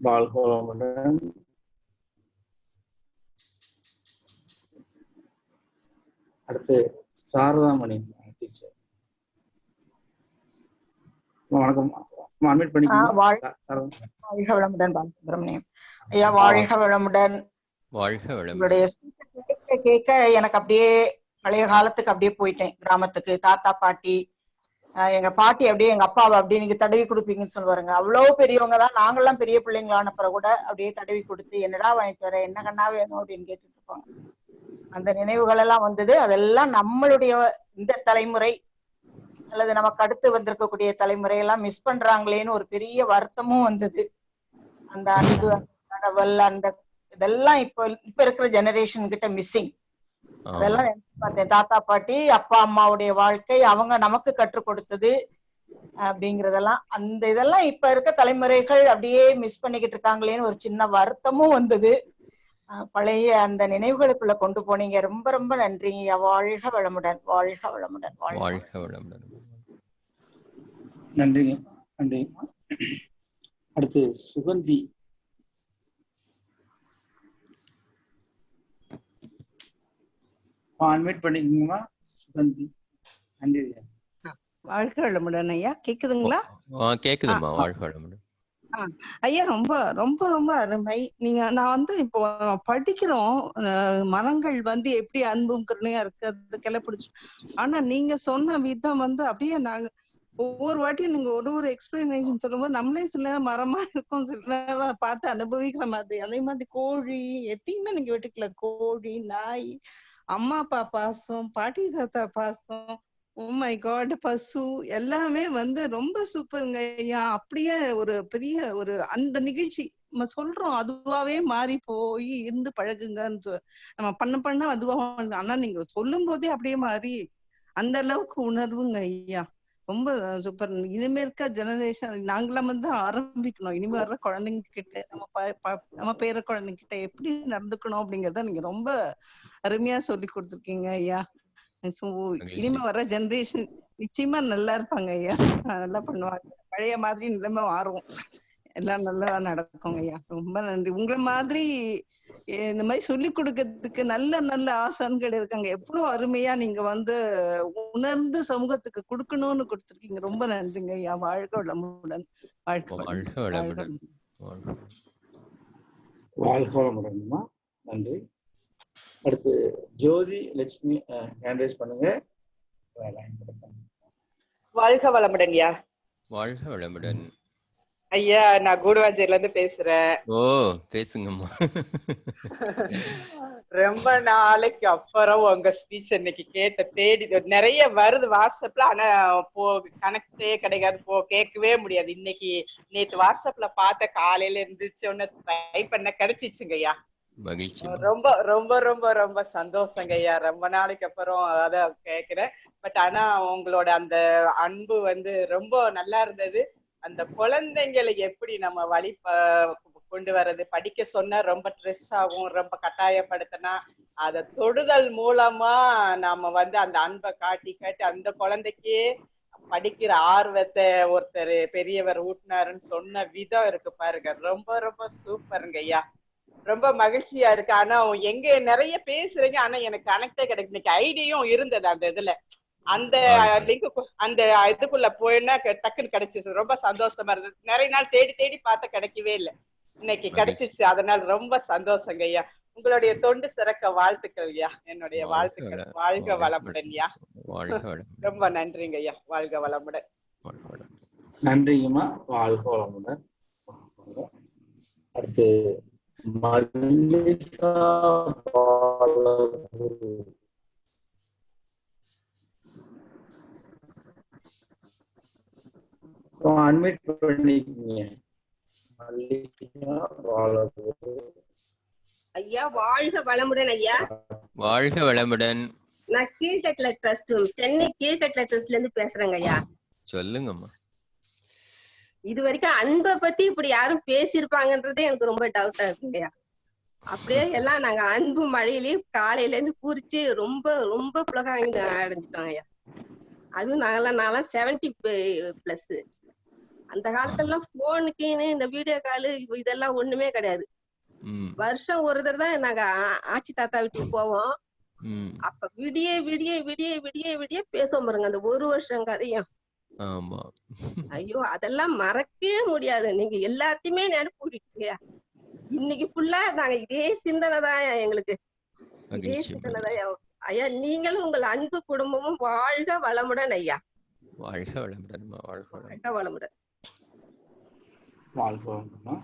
வாழ்க வளமுடன். அடுத்து சாரதாமணி டீச்சர். வணக்கம். வாழ்க வளமுடன் பாலசுப்ரமணியம் ஐயா. வாழ்க வளமுடன். உங்களுடைய கேட்க எனக்கு அப்படியே பழைய காலத்துக்கு அப்படியே போயிட்டேன். கிராமத்துக்கு தாத்தா பாட்டி, எங்க பாட்டி அப்படியே எங்க அப்பாவை அப்படியே நீங்க தடவி கொடுப்பீங்கன்னு சொல்லுவாருங்க. அவ்வளவு பெரியவங்க தான். நாங்கெல்லாம் பெரிய பிள்ளைங்களான பிறகு கூட அப்படியே தடவி கொடுத்து என்னடா வாங்கிட்டு வர, என்ன கண்ணா வேணும் அப்படின்னு கேட்டுட்டு இருப்பாங்க. அந்த நினைவுகள் எல்லாம் வந்தது. அதெல்லாம் நம்மளுடைய இந்த தலைமுறை அல்லது நமக்கு அடுத்து வந்திருக்கக்கூடிய தலைமுறை எல்லாம் மிஸ் பண்றாங்களேன்னு ஒரு பெரிய வருத்தமும் வந்தது. அந்த அன்பு, கடவுள், அந்த இதெல்லாம் இப்ப இருக்கிற ஜெனரேஷன் கிட்ட மிஸ்ஸிங். அதெல்லாம் பார்த்தேன். தாத்தா பாட்டி, அப்பா அம்மாவுடைய வாழ்க்கை, அவங்க நமக்கு கற்றுக் கொடுத்தது அப்படிங்கறதெல்லாம், அந்த இதெல்லாம் இப்ப இருக்க தலைமுறைகள் அப்படியே மிஸ் பண்ணிக்கிட்டு இருக்காங்களேன்னு ஒரு சின்ன வருத்தமும் வந்தது. பழைய அந்த நினைவுகளுக்குள்ள கொண்டு போனீங்க. ரொம்ப ரொம்ப நன்றிங்க. வாழ்க வளமுடன். வாழ்க வளமுடன். வாழ்க வளமுடன். நன்றிங்க. நன்றிங்க. அடுத்து சுகந்தி. அட்மிட் பண்ணிக்கோங்கம்மா சுகந்தி. நன்றி. வாழ்க வளமுடன் ஐயா. கேக்குதுங்களா? கேக்குதுமா. வாழ்க வளமுடன் ஐயா. ரொம்ப ரொம்ப ரொம்ப அருமை. நான் இப்போ படிக்கிறோம், மரங்கள் எப்படி அன்பும் கருணையா இருக்கிறதுக்கெல்லாம் பிடிச்சு. ஆனா நீங்க சொன்ன விதம் அப்படியே நாங்க ஒவ்வொரு வாட்டியும் நீங்க ஒரு எக்ஸ்பிளனேஷன் சொல்லும்போது நம்மளே சில நேரம் மரமா இருக்கும், சில நேரம் பார்த்து அனுபவிக்கிற மாதிரி. அதே மாதிரி கோழி எத்தையுமே நீங்க வெட்டுக்கல. கோழி, நாய், அம்மா அப்பா பாசம், பாட்டி தாத்தா பாசம், ஓ மை காட், பசு எல்லாமே ரொம்ப சூப்பருங்க ஐயா. அப்படியே ஒரு பெரிய ஒரு அந்த நிகழ்ச்சி நம்ம சொல்றோம், அதுவாவே மாறி போய் இருந்து பழகுங்கன்னு நம்ம பண்ண அதுவா. ஆனா நீங்க சொல்லும் போதே அப்படியே மாறி அந்த அளவுக்கு உணர்வுங்க ஐயா. ரொம்ப சூப்பர். இனிமே இருக்க ஜெனரேஷன் நாங்களாம் ஆரம்பிக்கணும். இனிமே வர்ற குழந்தைங்க கிட்ட, நம்ம பேர குழந்தைங்க கிட்ட எப்படி நடந்துக்கணும் அப்படிங்கறத நீங்க ரொம்ப அருமையா சொல்லி கொடுத்துருக்கீங்க ஐயா. இனிமே வர ஜெனரேஷன் நிச்சயமா நல்லா இருப்பாங்க ஐயா. நல்லா பண்ணுவாங்க. பழைய மாதிரி நிலைமை மாறும், எல்லாம் நல்லதா நடக்குங்க ஐயா. ரொம்ப நன்றி. உங்களை மாதிரி இந்த மாதிரி சொல்லி கொடுக்கறதுக்கு நல்ல நல்ல ஆசான்கள் இருக்காங்க. எவ்வளவு அருமையா நீங்க வந்து உணர்ந்து சமூகத்துக்கு கொடுக்கணும்னு கொடுத்துருக்கீங்க. ரொம்ப நன்றிங்க ஐயா. வாழ்க வளமுடன். வாழ்க வாழ்க வளமுடன். வளமுடன். வாழ்க வளமுடன்மா. நன்றி. அடுத்து ஜோதி லட்சுமி ஹேண்ட் ரைஸ் பண்ணுங்க. வாழ்க வளமுடன் ஐயா. வாழ்க வளமுடன். ஐயா நான் கூடுவாஞ்சேரில இருந்து பேசுறேன். ஓ பேசுங்கம்மா. ரொம்ப நாளைக்கு அப்புறம் உங்க ஸ்பீச் இன்னைக்கு தேடி நிறைய வருது வாட்ஸ்அப்ல. ஆனா கனெக்டே கிடைக்காது, கேட்கவே முடியாது. இன்னைக்கு நேற்று வாட்ஸ்அப்ல பார்த்த காலையில இருந்துச்சு ஒன்னு ட்ரை பண்ண கிடைச்சிச்சுங்க ஐயா. மகிழ்ச்சி. ரொம்ப ரொம்ப ரொம்ப ரொம்ப சந்தோஷங்க ஐயா. ரொம்ப நாளைக்கு அப்புறம் அத கேக்குறேன். பட் ஆனா உங்களோட அந்த அன்பு வந்து ரொம்ப நல்லா இருந்தது. அந்த குழந்தைங்களை எப்படி நம்ம வழி கொண்டு வர்றது, படிக்க சொன்னா ரொம்ப ஸ்ட்ரெஸ் ஆகும், ரொம்ப கட்டாயப்படுத்தினா அத தொடுதல் மூலமா நாம வந்து அந்த அன்பை காட்டி காட்டி அந்த குழந்தைக்கே படிக்கிற ஆர்வத்தை ஒருத்தர் பெரியவர் ஊட்டினாருன்னு சொன்ன விதம் இருக்கு பாருங்க. ரொம்ப ரொம்ப சூப்பருங்க ஐயா. ரொம்ப மகிழ்ச்சியா இருக்கு. ஆனா எங்க நிறைய பேசுறீங்க, ஆனா எனக்கு கனெக்டே கிடைக்கும். இன்னைக்கு ஐடியும் இருந்தது அந்த இதுல, அந்த லிங்க் அந்த இதுக்குள்ள போயின்னா டக்குன்னு கிடைச்சிச்சு. ரொம்ப சந்தோஷமா இருந்தது. நிறைய நாள் தேடி தேடி பார்த்த கிடைக்கவே இல்லை, இன்னைக்கு கிடைச்சிச்சு. அதனால ரொம்ப சந்தோஷங்க ஐயா. உங்களுடைய தொண்டு சிறக்க வாழ்த்துக்கள் ஐயா. என்னுடைய வாழ்த்துக்கள். வாழ்க வளமுடன் ஐயா. ரொம்ப நன்றிங்க ஐயா. வாழ்க வளமுடன். நன்றிங்கம்மா. வாழ்க வளமுடன். அடுத்து மல்லிகா அட்மிட் பண்ணிக்கீங்க. ஐயா வாழ்க வளமுடன் ஐயா. வாழ்க வளமுடன். நான் கீழ்கட்டளை ட்ரஸ்ட், சென்னை கீழ்கட்டளை ட்ரஸ்ட்ல இருந்து பேசுறேங்க ஐயா. சொல்லுங்கம்மா. இது வரைக்கும் அன்பை பத்தி இப்படி யாரும் பேசியிருப்பாங்கன்றதே எனக்கு ரொம்ப டவுட்டா இருக்குங்கய்யா. அப்படியே எல்லாம் நாங்க அன்பு மழையிலேயே காலையில இருந்து பூரிச்சு ரொம்ப ரொம்ப புலகாங்க அடைஞ்சிட்டோம் ஐயா. அதுவும் நாங்கெல்லாம் 70+. அந்த காலத்துல எல்லாம் போனுக்குன்னு இந்த வீடியோ காலு இதெல்லாம் ஒண்ணுமே கிடையாது. வருஷம் ஒரு தடவை தான் நாங்க ஆச்சி தாத்தா வீட்டுக்கு போவோம். அப்ப விடிய விடிய விடிய விடிய விடிய பேசுவோம் பாருங்க அந்த ஒரு வருஷம் கதையும். ஐயோ அதெல்லாம் மறக்கவே முடியாது. நீங்க எல்லாத்தையுமே நினைப்புட்டீங்க. இன்னைக்கு ஃபுல்லா நாங்க இதே சிந்தனை தான் எங்களுக்கு, இதே சிந்தனை தான் ஐயா. நீங்களும் உங்கள் அன்பு குடும்பமும் வாழ்க வளமுடன் ஐயா. வாழ்க வளமுடன். வாழ்க வளமுடன். வாழ்க வளமுடன்.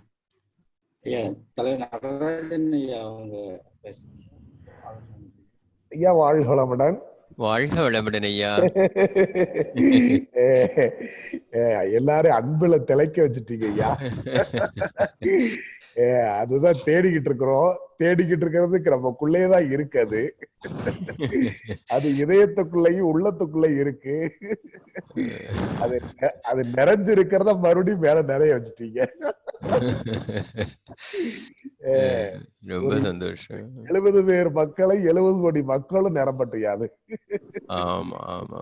ஐயா தலைவர் நடராஜன் ஐயா அவங்க பேசுறாங்க. ஐயா வாழ்க வளமுடன். வாழ்க வளமுடன் ஐயா. எல்லாரும் அன்புல திளைக்க வச்சுட்டீங்க ஐயா. அதுதான் தேடிக்கிட்டு இருக்கிறோம். தேடிக்கிட்டு இருக்கிறதுக்கு நமக்குள்ளேதான் இருக்கு. அது இதயத்துக்குள்ளேயும் உள்ளத்துக்குள்ளேயும் இருக்கு. அது நிறைஞ்சு இருக்கிறத மறுபடியும் மேல நிறைய வச்சுட்டீங்க. ரொம்ப சந்தோஷம். 70 பேர் மக்களை 70 கோடி மக்களும் நிரம்பட்டையாது. ஆமா ஆமா.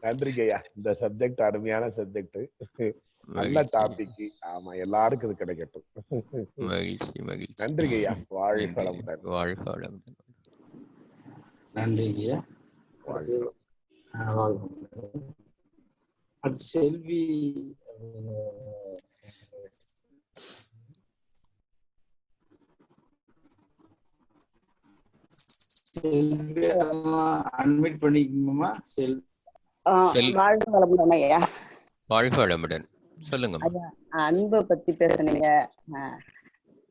நன்றிங்க ஐயா. இந்த சப்ஜெக்ட் அருமையான சப்ஜெக்ட், நல்ல டாபிக். ஆமா எல்லாருக்கும் இது கிடைக்கட்டும். மகிழ்ச்சி மகிழ்ச்சி. நன்றிங்க ஐயா. வாழ்க வளமுடன். வாழ்க வளமுடன். நன்றிங்க ஐயா. அது செல்வி அட்மிட் பண்ணிக்கணுமா? வாழ்க வளமுடன் ஐயா. வாழ்க வளமுடன். சொல்லுங்க. அன்பை பத்தி பேசுனீங்க.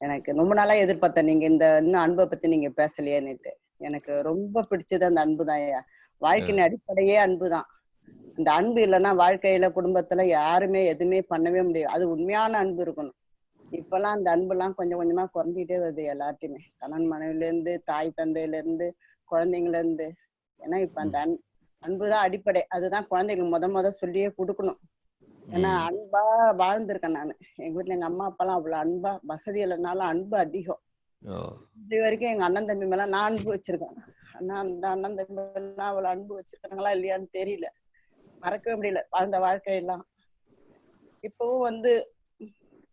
எனக்கு ரொம்ப நாளா எதிர்பார்த்தேன் நீங்க இன்னும் அன்பை பத்தி நீங்க பேசலையேன்னுட்டு. எனக்கு ரொம்ப பிடிச்சது அந்த அன்பு தான் ஐயா. வாழ்க்கையின் அடிப்படையே அன்புதான். அந்த அன்பு இல்லைன்னா வாழ்க்கையில குடும்பத்துல யாருமே எதுவுமே பண்ணவே முடியாது. அது உண்மையான அன்பு இருக்கணும். இப்பெல்லாம் அந்த அன்பு எல்லாம் கொஞ்சம் கொஞ்சமா குறைஞ்சிட்டே வருது எல்லாத்தையுமே. கணவன் மனைவில இருந்து, தாய் தந்தையில இருந்து, குழந்தைங்கள இருந்து. ஏன்னா இப்ப அந்த அன்புதான் அடிப்படை. அதுதான் குழந்தைங்களுக்கு முத சொல்லியே கொடுக்கணும். ஏன்னா அன்பா வாழ்ந்திருக்கேன் நானு. எங்க வீட்டுல எங்க அம்மா அப்பா எல்லாம் அவ்வளவு அன்பா, வசதி இல்லைனாலும் அன்பு அதிகம். இது வரைக்கும் எங்க அண்ணன் தம்பி மேல நான் அன்பு வச்சிருக்கேன். ஆனா அந்த அண்ணன் தம்பி எல்லாம் அவ்வளவு அன்பு வச்சிருக்காங்களா இல்லையான்னு தெரியல. மறக்கவே முடியல வாழ்ந்த வாழ்க்கையெல்லாம். இப்பவும்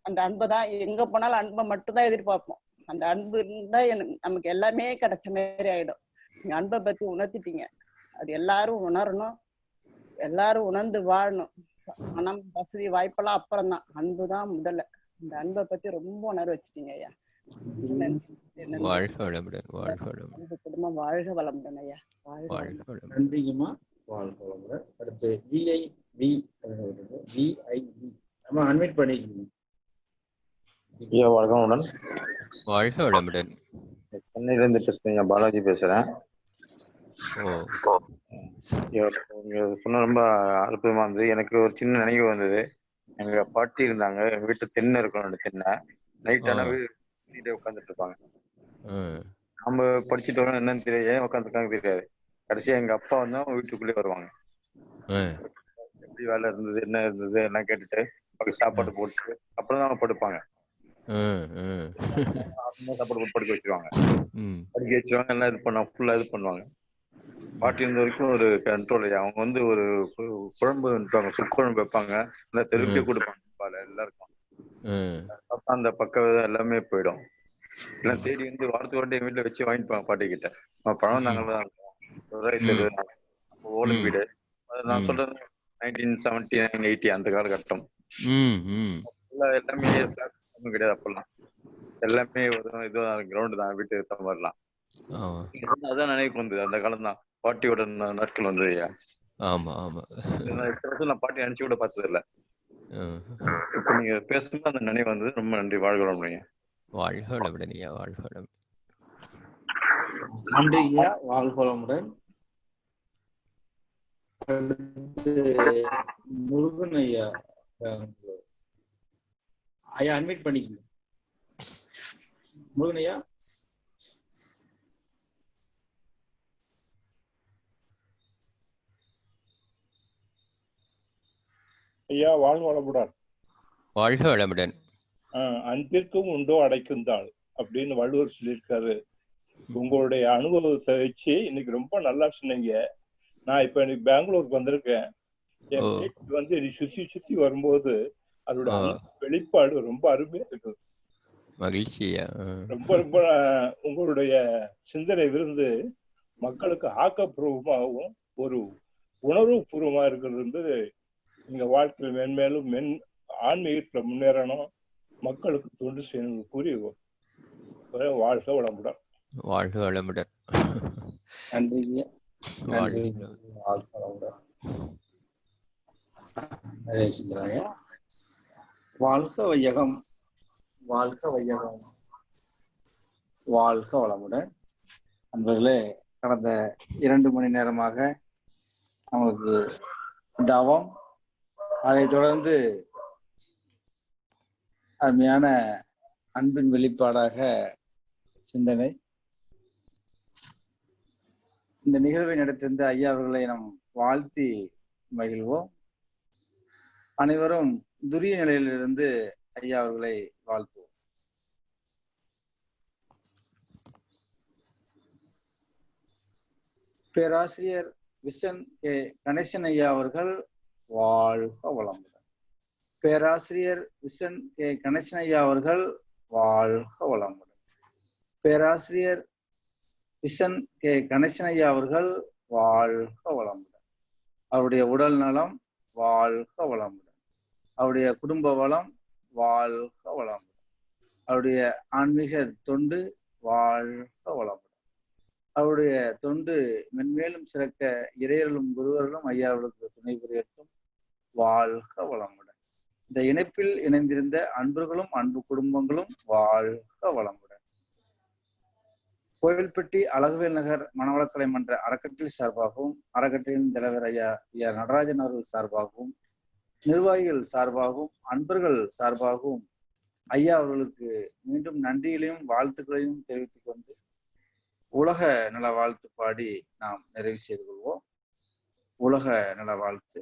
அந்த அன்பை தான், எங்க போனாலும் அன்பை மட்டும்தான் எதிர்பார்ப்போம். அந்த அன்பு இருந்தா நமக்கு எல்லாமே கிடைச்ச மாதிரி ஆயிடும். நீங்க அன்பை பத்தி உணர்த்திட்டீங்க. அது எல்லாரும் உணரணும், எல்லாரும் உணர்ந்து வாழணும். மனம் வசதி வாய்ப்பெல்லாம் அப்புறம் தான், அன்புதான் முதல்ல. இந்த அன்பை பத்தி ரொம்ப உணர வச்சுட்டீங்க ஐயா. வாழ்க வளமுடன். வாழ்க வளமுடன். அன்பு குடும்பம் வாழ்க வளமுடன் ஐயா. வாழ்க வாழ்க வளமுடன். வளமுடன். நன்றிங்கம்மா. வாழ்க வளமுடன். அடுத்து VIV VIV நம்ம அட்மிட் பண்ணிக்கணும். ஐயா வணக்கமுடன். வாழ்க வளமுடன். சென்னையில இருந்து பேசுறேன், பாலாஜி பேசுறேன். நீங்க சொன்ன ரொம்ப அற்புதமா இருந்தது. எனக்கு ஒரு சின்ன நினைவு வந்தது. எங்க பாட்டி இருந்தாங்க, எங்க வீட்டு தென்னை இருக்கும், 2 தென்னை. நைட் ஆனா வீட்டை உட்காந்துட்டு இருப்பாங்க. நம்ம படிச்சுட்டு வரோம், என்னன்னு தெரியாது, ஏன் உட்காந்துருக்காங்க தெரியாது. கடைசியா எங்க அப்பா வந்து அவங்க வீட்டுக்குள்ளே வருவாங்க. எப்படி வேலை இருந்தது, என்ன இருந்தது எல்லாம் கேட்டுட்டு சாப்பாடு போட்டு அப்புறம் தான் அவங்க படுப்பாங்க. சாப்பாடு போட்டு படுக்க வச்சிருவாங்க, எல்லாம் இது பண்ணுவாங்க, ஃபுல்லா இது பண்ணுவாங்க. பாட்டி இருந்த வரைக்கும் ஒரு கண்ட்ரோல். அவங்க வந்து ஒரு குழம்பு சுக்குழம்பு வைப்பாங்க, இந்த தெருக்கே கொடுப்பாங்க எல்லாருக்கும். அந்த பக்கம் எல்லாமே போயிடும். எல்லாம் தேடி வந்து வாரத்துக்கு ஒரு என் வீட்டுல வச்சு வாங்கிப்பாங்க பாட்டி கிட்ட. பழம் நாங்கள்தான் இருக்கோம், ஓலை வீடு. நான் சொல்றது 1979, 80 அந்த காலகட்டம். எல்லாமே கிடையாது அப்பெல்லாம். எல்லாமே இதுதான், கிரவுண்டு தான், வீட்டு இருக்க மாதிரிலாம். அதான் நினைவுக்கு வந்தது, அந்த காலம் தான் பாட்டியோட நாட்கள் வந்தது ஐயா. ஆமா ஆமா. நான் பாட்டி நினைச்சு கூட பார்த்தது இல்ல. இப்ப நீங்க பேசும்போது அந்த நினைவு வந்தது. ரொம்ப நன்றி. வாழ்க வளமுடன். வாழ்க வளமுடன் ஐயா. வாழ்க வளமுடன். நன்றி ஐயா. வாழ்க வளமுடன். முருகன் ஐயா, ஐயா அட்மிட் பண்ணிக்கங்க. முருகன் ஐயா. ஐயா வாழ்க வளமுடன். வாழ்க வளமுடன். அன்பிற்கும் உண்டோ அடைக்கும் தாள் அப்படின்னு வள்ளுவர் சொல்லியிருக்காரு. உங்களுடைய அனுபவத்தை வச்சு இன்னைக்கு ரொம்ப நல்லா சொன்னீங்க. நான் இப்ப எனக்கு பெங்களூருக்கு வந்திருக்கேன். என் வீட்டுக்கு வந்து சுத்தி சுத்தி வரும்போது அதோட வெளிப்பாடு ரொம்ப அருமையா இருக்குது. மகிழ்ச்சியா. ரொம்ப ரொம்ப உங்களுடைய சிந்தனை விருந்து மக்களுக்கு ஆக்கப்பூர்வமாகவும் ஒரு உணர்வு பூர்வமா இருக்கிறது வந்து நீங்க வாழ்க்கையில் மேன்மேலும் ஆன்மீகத்துல முன்னேறணும், மக்களுக்கு தொண்டு செய்யணும் கூறி வாழ்க வளமுடன். வாழ்க வளமுடன். நன்றி. வாழ்க வையகம். வாழ்க வையகம். வாழ்க வளமுடன். நண்பர்களே, கடந்த 2 மணி நேரமாக நமக்கு தவம், அதை தொடர்ந்து அருமையான அன்பின் வெளிப்பாடாக சிந்தனை. இந்த நிகழ்வை நடத்திருந்த ஐயா அவர்களை நாம் வாழ்த்தி மகிழ்வோம். அனைவரும் துரிய நிலையிலிருந்து ஐயா அவர்களை வாழ்த்துவோம். பேராசிரியர் விசன் கே கணேசன் ஐயா அவர்கள் வாழ்க வளமுடன். பேராசிரியர் விசன் கே கணேசன் ஐயா அவர்கள் வாழ்க வளமுடன். பேராசிரியர் விசன் கே கணேசன் ஐயா அவர்கள் வாழ்க வளமுடன். அவருடைய உடல் நலம் வாழ்க வளமுடன். அவருடைய குடும்ப வளம் வாழ்க வளமுடன். அவருடைய ஆன்மீக தொண்டு வாழ்க வளமுடன். அவருடைய தொண்டு மென்மேலும் சிறக்க இறையர்களும் குருவர்களும் ஐயாவுக்கு துணை புரியட்டும். வாழ்க வளமுடன். இந்த இணைப்பில் இணைந்திருந்த அன்பர்களும் அன்பு குடும்பங்களும் வாழ்க வளமுடன். கோவில்பட்டி அழகுவேல் நகர் மனவளக்கலை மன்ற அறக்கட்டளை சார்பாகவும், அறக்கட்டளையின் தலைவர் ஐயா நடராஜன் அவர்கள் சார்பாகவும், நிர்வாகிகள் சார்பாகவும், அன்பர்கள் சார்பாகவும் ஐயா அவர்களுக்கு மீண்டும் நன்றிகளையும் வாழ்த்துக்களையும் தெரிவித்துக் கொண்டு உலக நல வாழ்த்து பாடி நாம் நிறைவு செய்து கொள்வோம். உலக நல வாழ்த்து.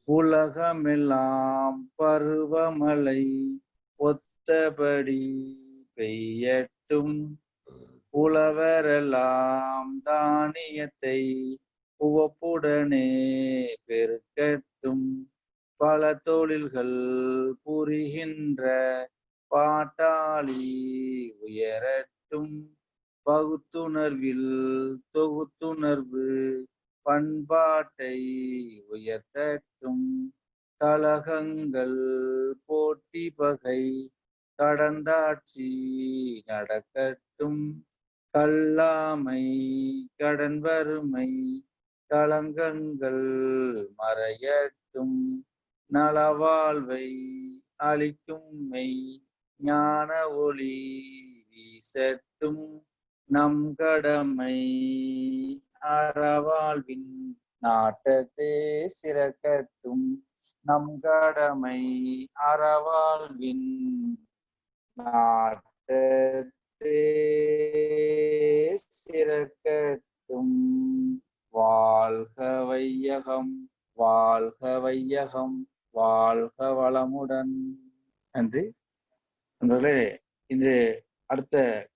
உலகமெல்லாம் பருவமழை ஒத்தபடி பெய்யட்டும், உழவரெல்லாம் தானியத்தை உவப்புடனே பெருக்கட்டும், பல தொழில்கள் புரிகின்ற பாட்டாளி உயரட்டும், பகுத்துணர்வில் தொகுத்துணர்வு பண்பாட்டை உயர்த்தட்டும், கலகங்கள் போட்டி பகை கடந்தாட்சி நடக்கட்டும், கல்லாமை கடன் வறுமை களங்கங்கள் மறையட்டும், நலவாழ்வை அளிக்கும் மெய் ஞான ஒளி வீசட்டும், நம் கடமை அறவாழ்வின் நாட்டத்தே சிறக்கட்டும், நம் கடமை அறவாழ்வின் நாட்டத்தே சிறக்கட்டும். வாழ்க வையகம், வாழ்க வையகம், வாழ்க வளமுடன். நன்றி. நண்பர்களே, இன்று அடுத்த